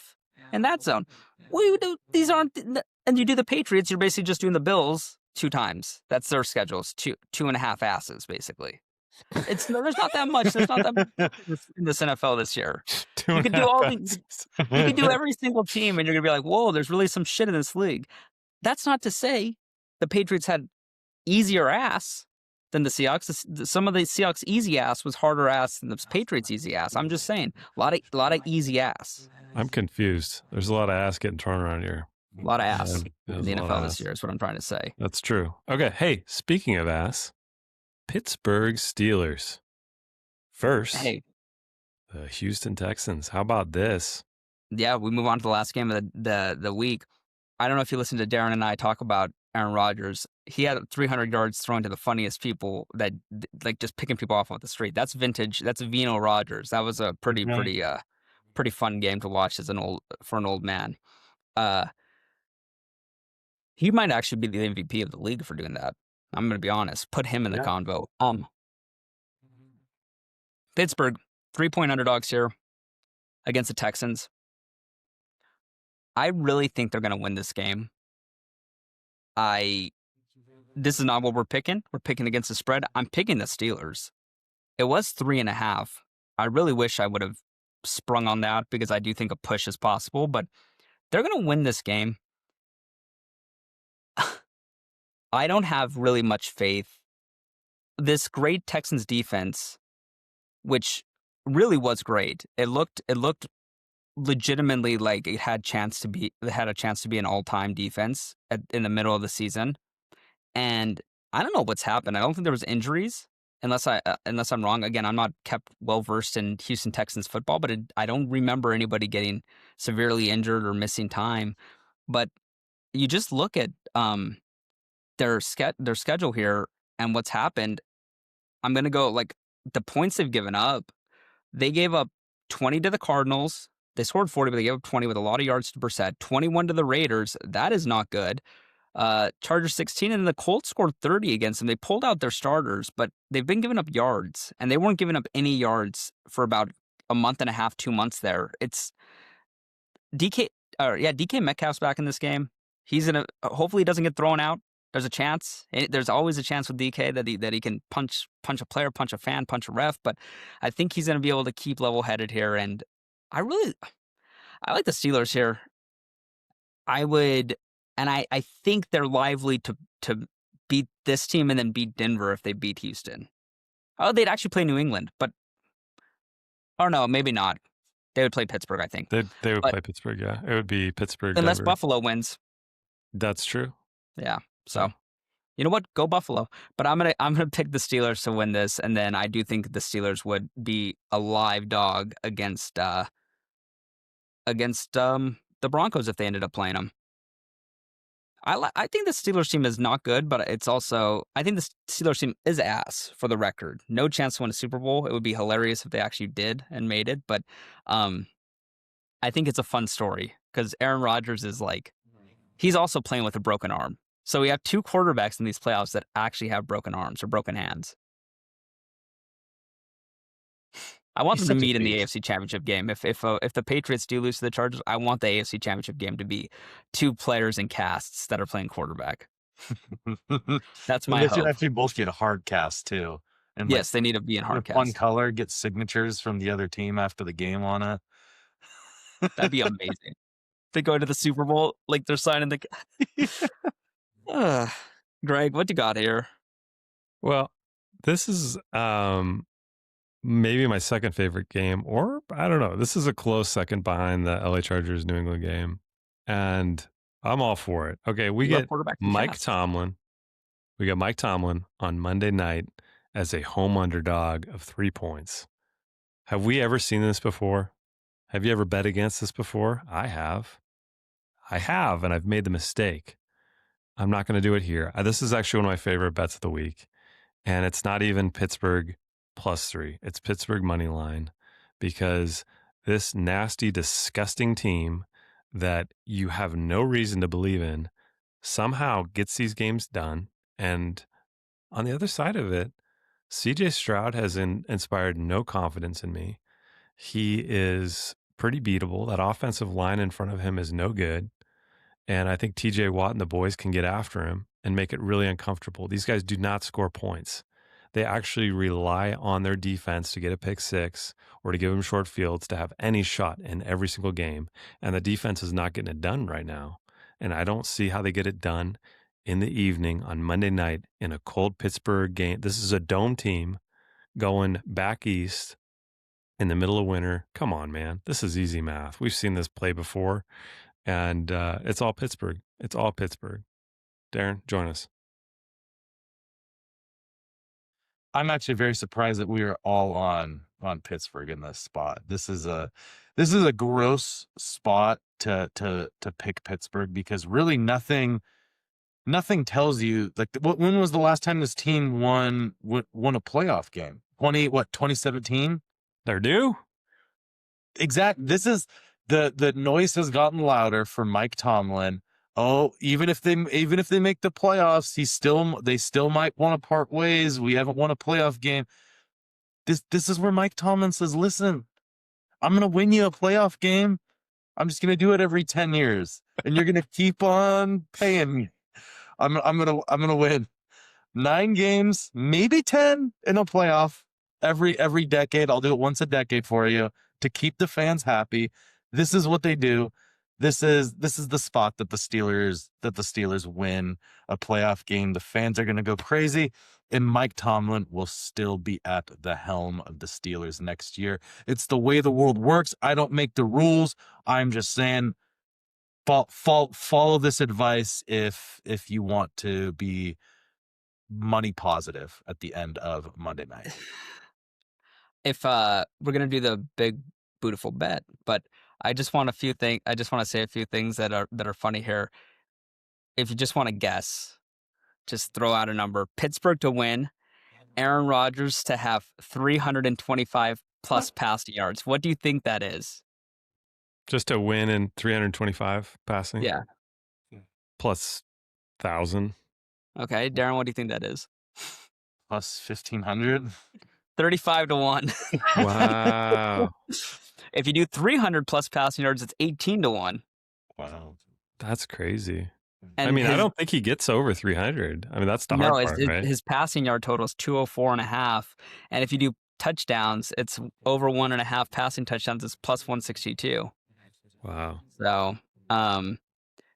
in that zone. These aren't, and you do the Patriots, you're basically just doing the Bills 2 times. That's their schedules, 2.5 asses, basically. There's not that much. There's not that much in this NFL this year. You could do you could do every single team and you're going to be like, whoa, there's really some shit in this league. That's not to say the Patriots had easier ass than the Seahawks. Some of the Seahawks' easy ass was harder ass than the Patriots' easy ass. I'm just saying, a lot of easy ass. I'm confused. There's a lot of ass getting thrown around here. A lot of ass in the NFL this year is what I'm trying to say. That's true. Okay, hey, speaking of ass, Pittsburgh Steelers. First, the Houston Texans. How about this? Yeah, we move on to the last game of the week. I don't know if you listened to Darren and I talk about Aaron Rodgers. he had 300 yards thrown to the funniest people that like just picking people off the street. That's vintage. That's Vino Rogers. That was a pretty fun game to watch as an old man. He might actually be the MVP of the league for doing that. I'm going to be honest. Put him in the convo. Pittsburgh, 3-point underdogs here against the Texans. I really think they're going to win this game. This is not what we're picking. We're picking against the spread. I'm picking the Steelers. It was 3.5. I really wish I would have sprung on that because I do think a push is possible, but they're going to win this game. I don't have really much faith. This great Texans defense, which really was great. It looked legitimately like it had a chance to be an all-time defense in the middle of the season. And I don't know what's happened. I don't think there was injuries, unless I'm wrong. Again, I'm not kept well versed in Houston Texans football, but I don't remember anybody getting severely injured or missing time. But you just look at their schedule here and what's happened. I'm gonna go like the points they've given up. They gave up 20 to the Cardinals. They scored 40, but they gave up 20 with a lot of yards to Brissett. 21 to the Raiders. That is not good. Chargers 16, and then the Colts scored 30 against them. They pulled out their starters, but they've been giving up yards, and they weren't giving up any yards for about a month and a half, 2 months there. It's DK Metcalf's back in this game. He's hopefully he doesn't get thrown out. There's a chance. There's always a chance with DK that he can punch a player, punch a fan, punch a ref, but I think he's going to be able to keep level-headed here, and I like the Steelers here. I think they're lively to beat this team and then beat Denver if they beat Houston. Oh, they'd actually play New England, but no, maybe not. They would play Pittsburgh, I think. They would play Pittsburgh, yeah. It would be Pittsburgh, unless Denver. Buffalo wins. That's true. Yeah. So, you know what? Go Buffalo. But I'm gonna pick the Steelers to win this, and then I do think the Steelers would be a live dog against the Broncos if they ended up playing them. I think the Steelers team is not good, but it's also I think the Steelers team is ass for the record. No chance to win a Super Bowl. It would be hilarious if they actually did and made it, but I think it's a fun story because Aaron Rodgers is he's also playing with a broken arm. So we have two quarterbacks in these playoffs that actually have broken arms or broken hands. I want them to meet in the AFC Championship game. If the Patriots do lose to the Chargers, I want the AFC Championship game to be two players in casts that are playing quarterback. That's my hope. They should actually both get a hard cast too. And yes, they need to be in hard cast. One color, get signatures from the other team after the game on it. That'd be amazing. They go to the Super Bowl like they're signing the. Greg, what you got here? Well, this is maybe my second favorite game, or I don't know. This is a close second behind the LA Chargers New England game, and I'm all for it. Okay, we get Mike Tomlin. We got Mike Tomlin on Monday night as a home underdog of 3 points. Have we ever seen this before? Have you ever bet against this before? I have, and I've made the mistake. I'm not going to do it here. This is actually one of my favorite bets of the week, and it's not even Pittsburgh +3. It's Pittsburgh money line, because this nasty, disgusting team that you have no reason to believe in somehow gets these games done. And on the other side of it, CJ Stroud has inspired no confidence in me. He is pretty beatable. That offensive line in front of him is no good. And I think TJ Watt and the boys can get after him and make it really uncomfortable. These guys do not score points. They actually rely on their defense to get a pick six or to give them short fields to have any shot in every single game. And the defense is not getting it done right now. And I don't see how they get it done in the evening on Monday night in a cold Pittsburgh game. This is a dome team going back east in the middle of winter. Come on, man. This is easy math. We've seen this play before. And it's all Pittsburgh. It's all Pittsburgh. Darren, join us. I'm actually very surprised that we are all on Pittsburgh in this spot. This is a gross spot to pick Pittsburgh, because really nothing nothing tells you like when was the last time this team won a playoff game? 2017? They're due. This is the noise has gotten louder for Mike Tomlin. Oh, even if they make the playoffs, they still might want to part ways. We haven't won a playoff game. This is where Mike Tomlin says, "Listen, I'm gonna win you a playoff game. I'm just gonna do it every 10 years, and you're gonna keep on paying me. I'm gonna win 9 games, maybe 10 in a playoff every decade. I'll do it once a decade for you to keep the fans happy. This is what they do. This is the spot that the Steelers win a playoff game. The fans are going to go crazy, and Mike Tomlin will still be at the helm of the Steelers next year. It's the way the world works. I don't make the rules. I'm just saying follow this advice if you want to be money positive at the end of Monday night. If we're gonna do the big beautiful bet, but I just want to say a few things that are funny here. If you just want to guess, just throw out a number. Pittsburgh to win, Aaron Rodgers to have 325 plus passing yards. What do you think that is? Just a win in 325 passing. Yeah. Plus 1,000. Okay, Darren, what do you think that is? Plus 1,500. 35 to 1. Wow. If you do 300 plus passing yards, it's 18 to 1. Wow. That's crazy. And I mean, I don't think he gets over 300. I mean, that's the hard part, right? His passing yard total is 204.5. And if you do touchdowns, it's over 1.5 passing touchdowns. It's plus 162. Wow. So,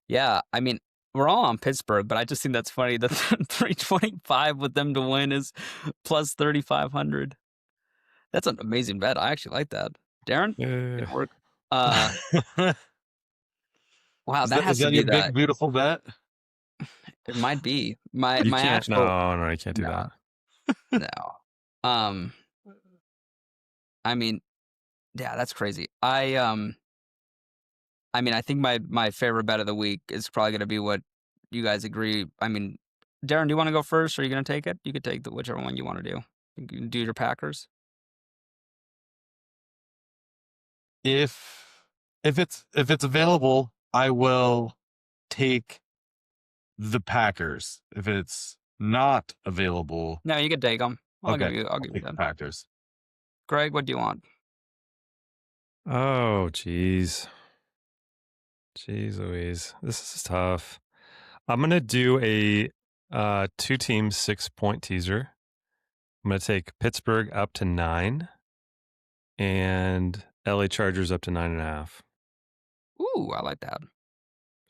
yeah, I mean, we're all on Pittsburgh, but I just think that's funny that 325 with them to win is plus 3,500. That's an amazing bet. I actually like that. Darren? Yeah. Good work. Wow, that has is to be your that. big beautiful bet? It might be. My You can't, actual no, you can't do No. that. No. I mean, yeah, that's crazy. I mean, I think my favorite bet of the week is probably going to be what you guys agree. I mean, Darren, do you want to go first, or are you going to take it? You could take whichever one you want to do. You can do your Packers. If it's available, I will take the Packers. If it's not available, No, you can take them. I'll give you take the them. Packers. Greg, what do you want? Oh, geez. Jeez Louise. This is tough. I'm going to do a 2-team 6-point teaser. I'm going to take Pittsburgh up to 9 and LA Chargers up to 9.5. Ooh, I like that.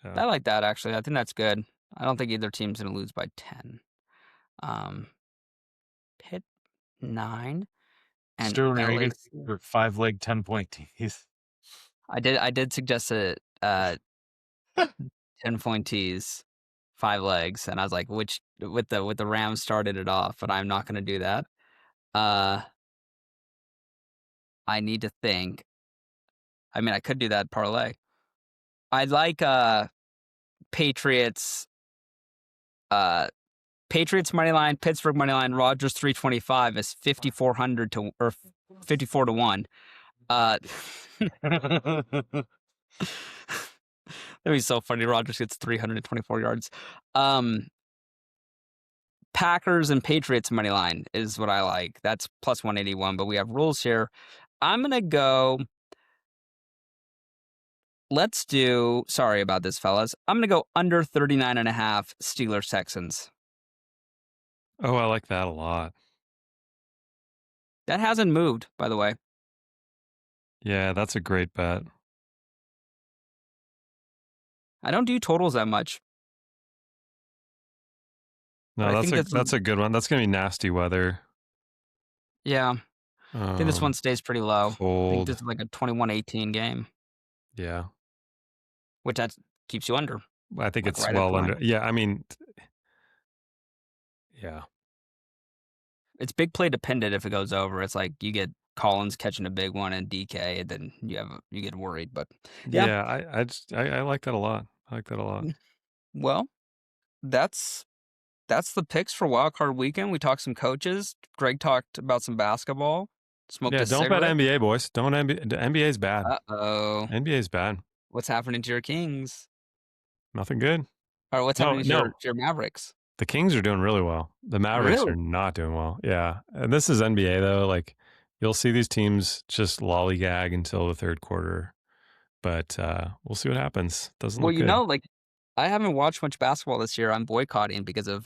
Yeah. I like that, actually. I think that's good. I don't think either team's going to lose by 10. Pitt 9 and Sterling, are you LA. going to your 5-leg 10-point tease? I did suggest a 10-point tease, 5 legs, and I was like, which with the Rams started it off, but I'm not going to do that. I need to think. I mean, I could do that parlay. I like Patriots. Patriots money line, Pittsburgh money line, Rodgers 325 is 5,400 to or 54 to 1. That'd be so funny. Rodgers gets 324 yards. Packers and Patriots money line is what I like. That's plus 181, but we have rules here. I'm going to go. Let's do. Sorry about this, fellas. I'm going to go under 39.5 Steelers Texans. Oh, I like that a lot. That hasn't moved, by the way. Yeah, that's a great bet. I don't do totals that much. No, that's a good one. That's going to be nasty weather. Yeah. I think this one stays pretty low. Cold. I think this is like a 21-18 game. Yeah. Which that keeps you under. I think Like it's right at well the line. under. Yeah, I mean, yeah. It's big play dependent if it goes over. It's like you get Collins catching a big one and DK, and then you get worried. But yeah, I like that a lot. I like that a lot. well, that's the picks for Wildcard Weekend. We talked some coaches. Greg talked about some basketball. Smoked Yeah, a don't bet cigarette. NBA, boys. Don't NBA. The NBA's bad. Uh-oh. NBA's bad. What's happening to your Kings? Nothing good. Or what's happening to No. your Mavericks? The Kings are doing really well. The Mavericks Really? are not doing well. Yeah. And this is NBA, though. Like, you'll see these teams just lollygag until the third quarter. But we'll see what happens. Doesn't Well, look good. like, I haven't watched much basketball this year. I'm boycotting because of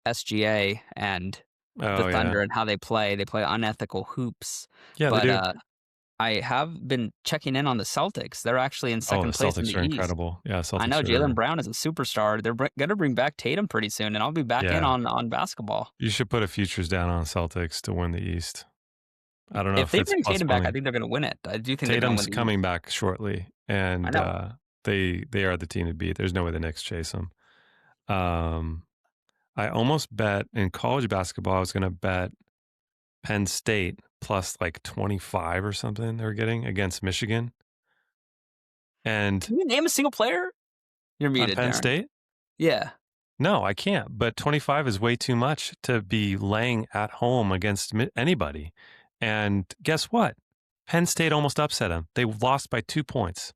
SGA and the Thunder and how they play. They play unethical hoops. Yeah, But they do. I have been checking in on the Celtics. They're actually in second place in Celtics the are East. incredible. Yeah, Celtics I know are. Jaylen Brown is a superstar. They're going to bring back Tatum pretty soon, and I'll be back in on basketball. You should put a futures down on Celtics to win the East. I don't know If they it's bring plus Tatum back, money. I think they're going to win it. I do think Tatum's coming back shortly, and I know. they are the team to beat. There's no way the Knicks chase them. I almost bet in college basketball. I was going to bet Penn State plus like 25 or something they were getting against Michigan. And can you name a single player? You're muted, Penn Darren. State? Yeah. No, I can't. But 25 is way too much to be laying at home against anybody. And guess what? Penn State almost upset them. They lost by 2 points.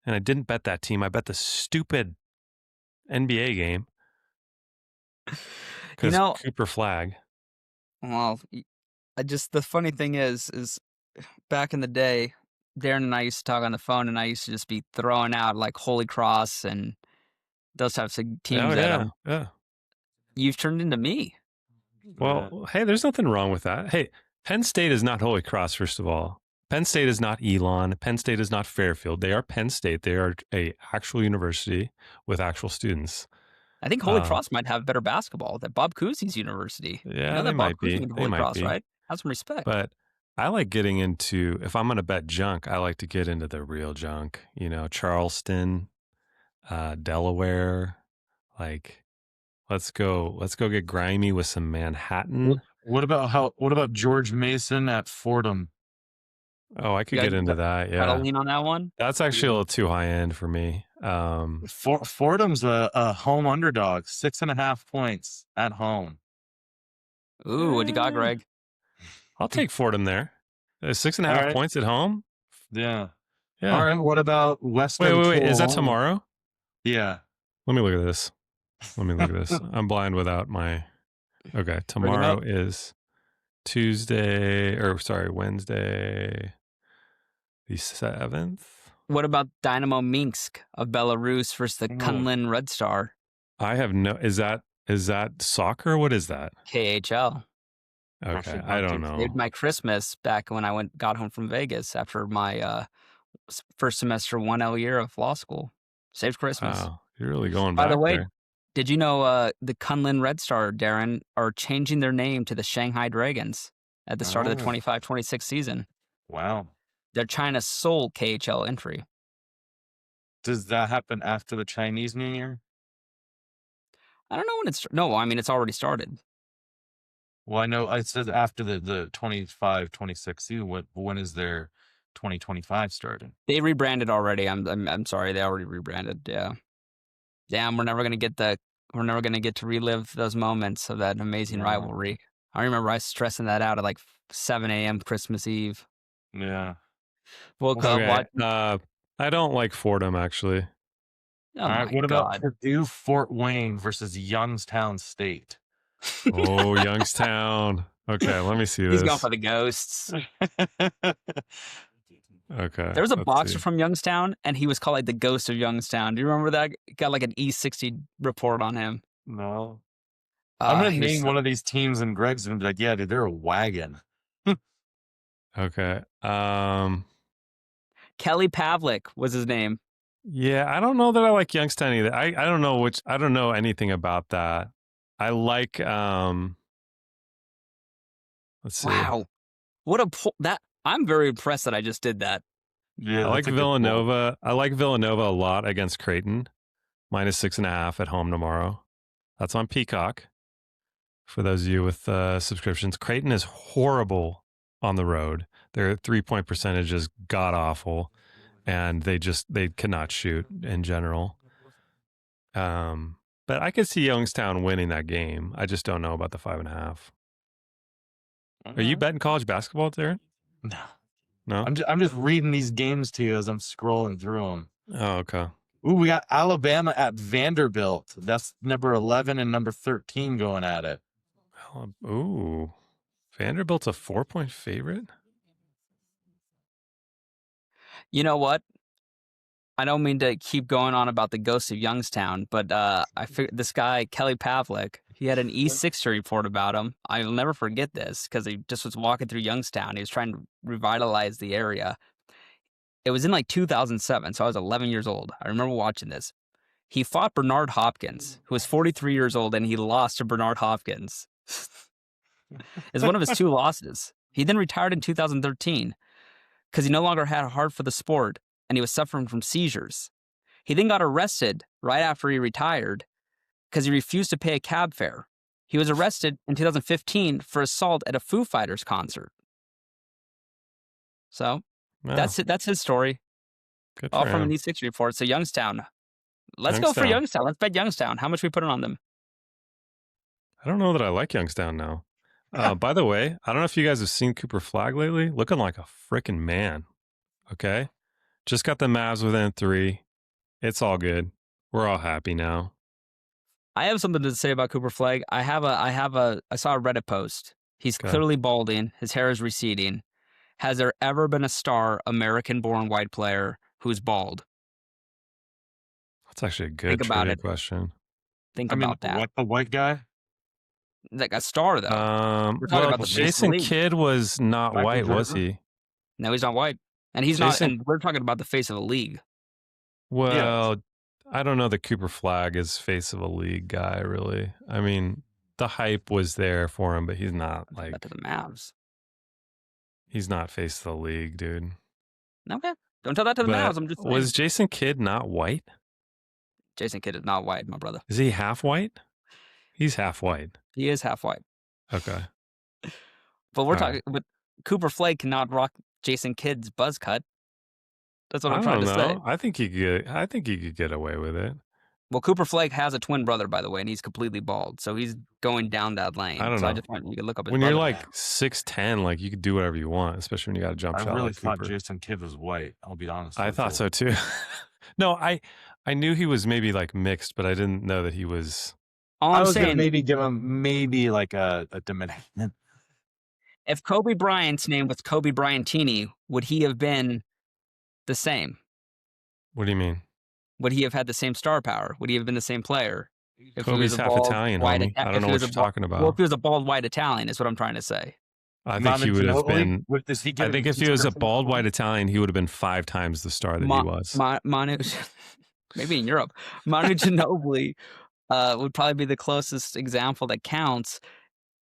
And I didn't bet that team. I bet the stupid NBA game. Because Cooper Flag. Well, the funny thing is back in the day, Darren and I used to talk on the phone, and I used to just be throwing out like Holy Cross and those types of teams Yeah. You've turned into me. Well, hey, there's nothing wrong with that. Hey, Penn State is not Holy Cross, first of all. Penn State is not Elon. Penn State is not Fairfield. They are Penn State. They are a actual university with actual students. I think Holy Cross might have better basketball than Bob Cousy's university. Yeah, they might be. They might be. Right? Have some respect. But I like getting into, if I'm going to bet junk, I like to get into the real junk. You know, Charleston, Delaware. Like, let's go get grimy with some Manhattan. What about George Mason at Fordham? Oh, I could get into that. Yeah, try to lean on that one. That's actually a little too high end for me. Fordham's a home underdog, 6.5 points at home. Ooh, what do you got, Greg? I'll take Fordham there. 6.5 points at home. Yeah. All right. What about Western? Wait. Is that tomorrow? Yeah. Let me look at this. I'm blind without my. Okay, tomorrow is Wednesday, the 7th. What about Dynamo Minsk of Belarus versus the Kunlun Red Star? I have no. Is that soccer? What is that? KHL. Okay, I don't know. Saved my Christmas back when I got home from Vegas after my first semester 1L year of law school. Saved Christmas. Wow, you're really going back. By the way, there. Did you know the Kunlun Red Star, Darren, are changing their name to the Shanghai Dragons at the start of the 25-26 season? Wow. They're China's sole KHL entry. Does that happen after the Chinese New Year? I don't know when it's... No, I mean, it's already started. Well, I know it says after the 25-26 season. When is their 2025 starting? They rebranded already. I'm sorry, they already rebranded. Yeah. Damn, we're never gonna get to relive those moments of that amazing rivalry. I remember I was stressing that out at like 7 a.m. Christmas Eve. Yeah. Woke up. I don't like Fordham actually. Oh, all right. What about Purdue Fort Wayne versus Youngstown State? Oh, Youngstown. Okay, let me see this. He's going for the ghosts. Okay. There was a boxer from Youngstown, and he was called like the ghost of Youngstown. Do you remember that? Got like an E60 report on him. No. I'm going to name one of these teams, and Greg's going to be like, yeah, dude, they're a wagon. Okay. Kelly Pavlik was his name. Yeah, I don't know that I like Youngstown either. I don't know anything about that. I like let's see. Wow. What that I'm very impressed that I just did that. Yeah, I like Villanova. I like Villanova a lot against Creighton. -6.5 at home tomorrow. That's on Peacock. For those of you with subscriptions, Creighton is horrible on the road. Their 3-point percentage is god awful, and they cannot shoot in general. But I could see Youngstown winning that game. I just don't know about the 5.5. Are you betting college basketball, Darren? No. No. I'm just reading these games to you as I'm scrolling through them. Oh, okay. Ooh, we got Alabama at Vanderbilt. That's number 11 and number 13 going at it. Ooh, Vanderbilt's a 4-point favorite. You know what? I don't mean to keep going on about the ghost of Youngstown, but I figured this guy, Kelly Pavlik, he had an E6 report about him. I'll never forget this because he just was walking through Youngstown. He was trying to revitalize the area. It was in like 2007, so I was 11 years old. I remember watching this. He fought Bernard Hopkins, who was 43 years old, and he lost to Bernard Hopkins. It's one of his 2 losses. He then retired in 2013 because he no longer had a heart for the sport and he was suffering from seizures. He then got arrested right after he retired because he refused to pay a cab fare. He was arrested in 2015 for assault at a Foo Fighters concert. So that's it. That's his story. Good All for from him. an E6 report. So Youngstown. Let's go for Youngstown. Let's bet Youngstown. How much we put on them? I don't know that I like Youngstown now. By the way, I don't know if you guys have seen Cooper Flagg lately. Looking like a freaking man. Okay. Just got the Mavs within 3. It's all good. We're all happy now. I have something to say about Cooper Flagg. I saw a Reddit post. He's clearly balding. His hair is receding. Has there ever been a star American-born white player who's bald? That's actually a good trivia question. Think about that. What, the white guy? Like a star, though. We're talking Well, about the Jason face of the Kidd was not Michael white, was Jordan? he? No, he's not white. And he's not, and we're talking about the face of a league. Well, I don't know that Cooper Flagg is face of a league guy, really. I mean, the hype was there for him, but he's not like to the Mavs. He's not face of the league, dude. Okay. Don't tell that to the Mavs. I'm just saying. Was Jason Kidd not white? Jason Kidd is not white, my brother. Is he half white? He's half white. He is half white. Okay. But we're talking, but Cooper Flagg cannot rock Jason Kidd's buzz cut. That's what I'm trying to say. I think he could get away with it. Well, Cooper Flagg has a twin brother, by the way, and he's completely bald. So he's going down that lane. I don't know. I just want you to look up his when brother. you're like 6'10", like you could do whatever you want, especially when you got a jump shot. I really like thought Cooper. Jason Kidd was white. I'll be honest. I thought so too. No, I knew he was maybe like mixed, but I didn't know that he was. All I'm saying, gonna maybe give him like a Dominican. If Kobe Bryant's name was Kobe Bryantini, would he have been the same? What do you mean? Would he have had the same star power? Would he have been the same player? If Kobe's half Italian, homie. I don't know what you're talking about. Well, if he was a bald white Italian, is what I'm trying to say. I think he would have been. I think if he was a bald white Italian, he would have been 5 times the star that he was. Manu, maybe in Europe, Manu Ginobili would probably be the closest example that counts.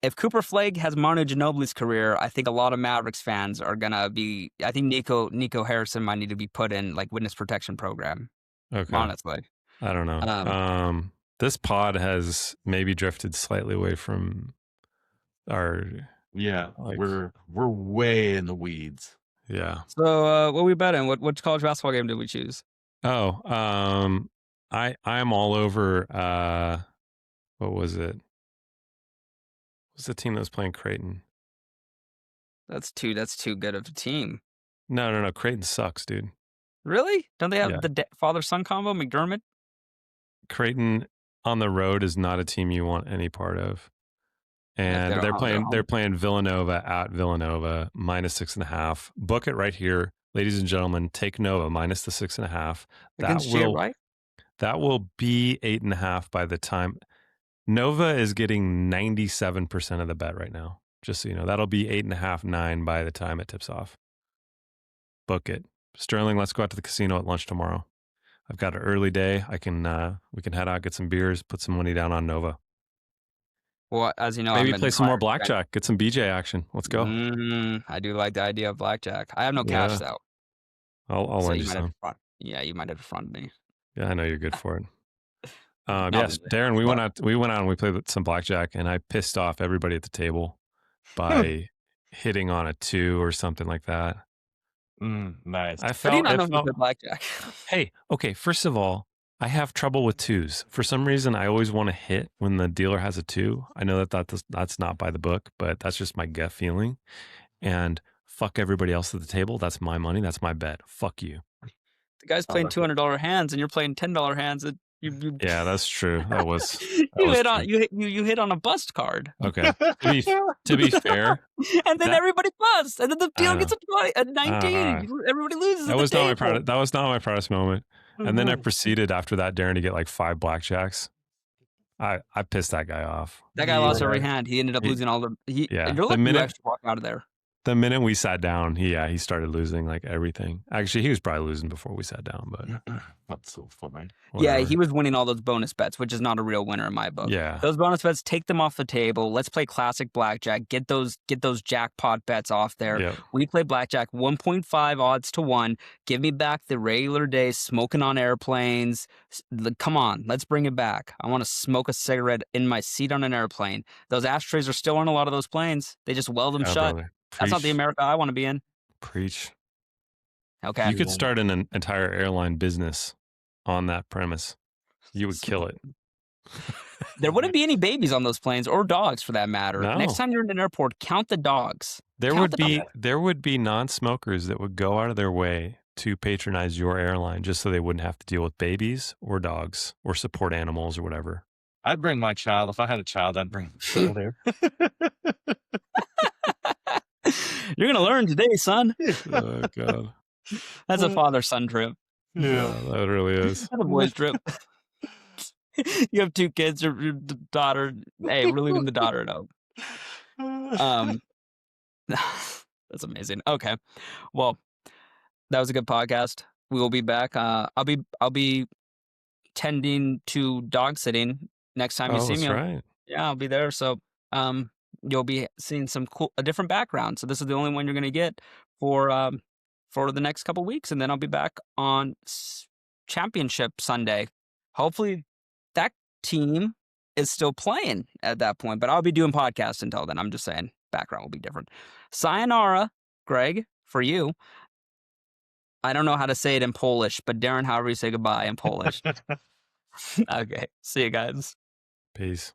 If Cooper Flagg has Manu Ginobili's career, I think a lot of Mavericks fans are gonna be. I think Nico Harrison might need to be put in like witness protection program. Okay. Honestly, I don't know. This pod has maybe drifted slightly away from our. Yeah, like, we're way in the weeds. Yeah. So what we betting? What college basketball game did we choose? Oh, I'm all over. What was it? What's the team that was playing Creighton? That's too good of a team. No. Creighton sucks, dude. Really? Don't they have the father-son combo, McDermott? Creighton on the road is not a team you want any part of. And they're playing Villanova at Villanova, -6.5. Book it right here, ladies and gentlemen. Take Nova minus the 6.5. That will be 8.5 by the time. Nova is getting 97% of the bet right now. Just so you know, that'll be 8.5, 9 by the time it tips off. Book it, Sterling. Let's go out to the casino at lunch tomorrow. I've got an early day. We can head out, get some beers, put some money down on Nova. Well, as you know, maybe play some more blackjack, get some BJ action. Let's go. I do like the idea of blackjack. I have no cash though. I'll lend you some. You might have to front me. Yeah, I know you're good for it. Yes, Darren, we went out and we played some blackjack, and I pissed off everybody at the table by hitting on a 2 or something like that. Nice. I felt blackjack. Hey, okay. First of all, I have trouble with 2s. For some reason, I always want to hit when the dealer has a 2. I know that's not by the book, but that's just my gut feeling. And fuck everybody else at the table. That's my money. That's my bet. Fuck you. The guy's playing $200 hands, and you're playing $10 hands. Yeah, that's true. That was you hit on a bust card. okay. To be fair, and then everybody busts, and then the dealer gets a 19. Everybody loses. That was not my proudest moment. And then I proceeded after that, daring to get like 5 blackjacks. I pissed that guy off. That guy lost every hand. He ended up losing all the. You're lucky you actually walked out of there. The minute we sat down, he started losing like everything. Actually, he was probably losing before we sat down, but that's so funny. Whatever. Yeah, he was winning all those bonus bets, which is not a real winner in my book. Yeah, those bonus bets, take them off the table. Let's play classic blackjack. Get those jackpot bets off there. Yep. We play blackjack 1.5 odds to 1. Give me back the regular day smoking on airplanes. Come on, let's bring it back. I want to smoke a cigarette in my seat on an airplane. Those ashtrays are still on a lot of those planes. They just weld them shut. Brother. That's not the America I want to be in. Preach. Okay. You could start an entire airline business on that premise. You would kill it. There wouldn't be any babies on those planes or dogs for that matter. No. Next time you're in an airport, count the dogs. There would be non-smokers that would go out of their way to patronize your airline just so they wouldn't have to deal with babies or dogs or support animals or whatever. I'd bring my child. If I had a child, I'd bring him there. You're going to learn today, son. Oh, God. That's a father-son trip. Yeah, that really is. That's a boys trip. You have 2 kids or your daughter. Hey, we're leaving the daughter at home. That's amazing. Okay. Well, that was a good podcast. We will be back. I'll be tending to dog sitting next time you see me. Right. Yeah, I'll be there. So, you'll be seeing a different background. So this is the only one you're going to get for the next couple weeks, and then I'll be back on Championship Sunday. Hopefully, that team is still playing at that point, but I'll be doing podcasts until then. I'm just saying, background will be different. Sayonara, Greg, for you. I don't know how to say it in Polish, but Darren, however you say goodbye in Polish. Okay, see you guys. Peace.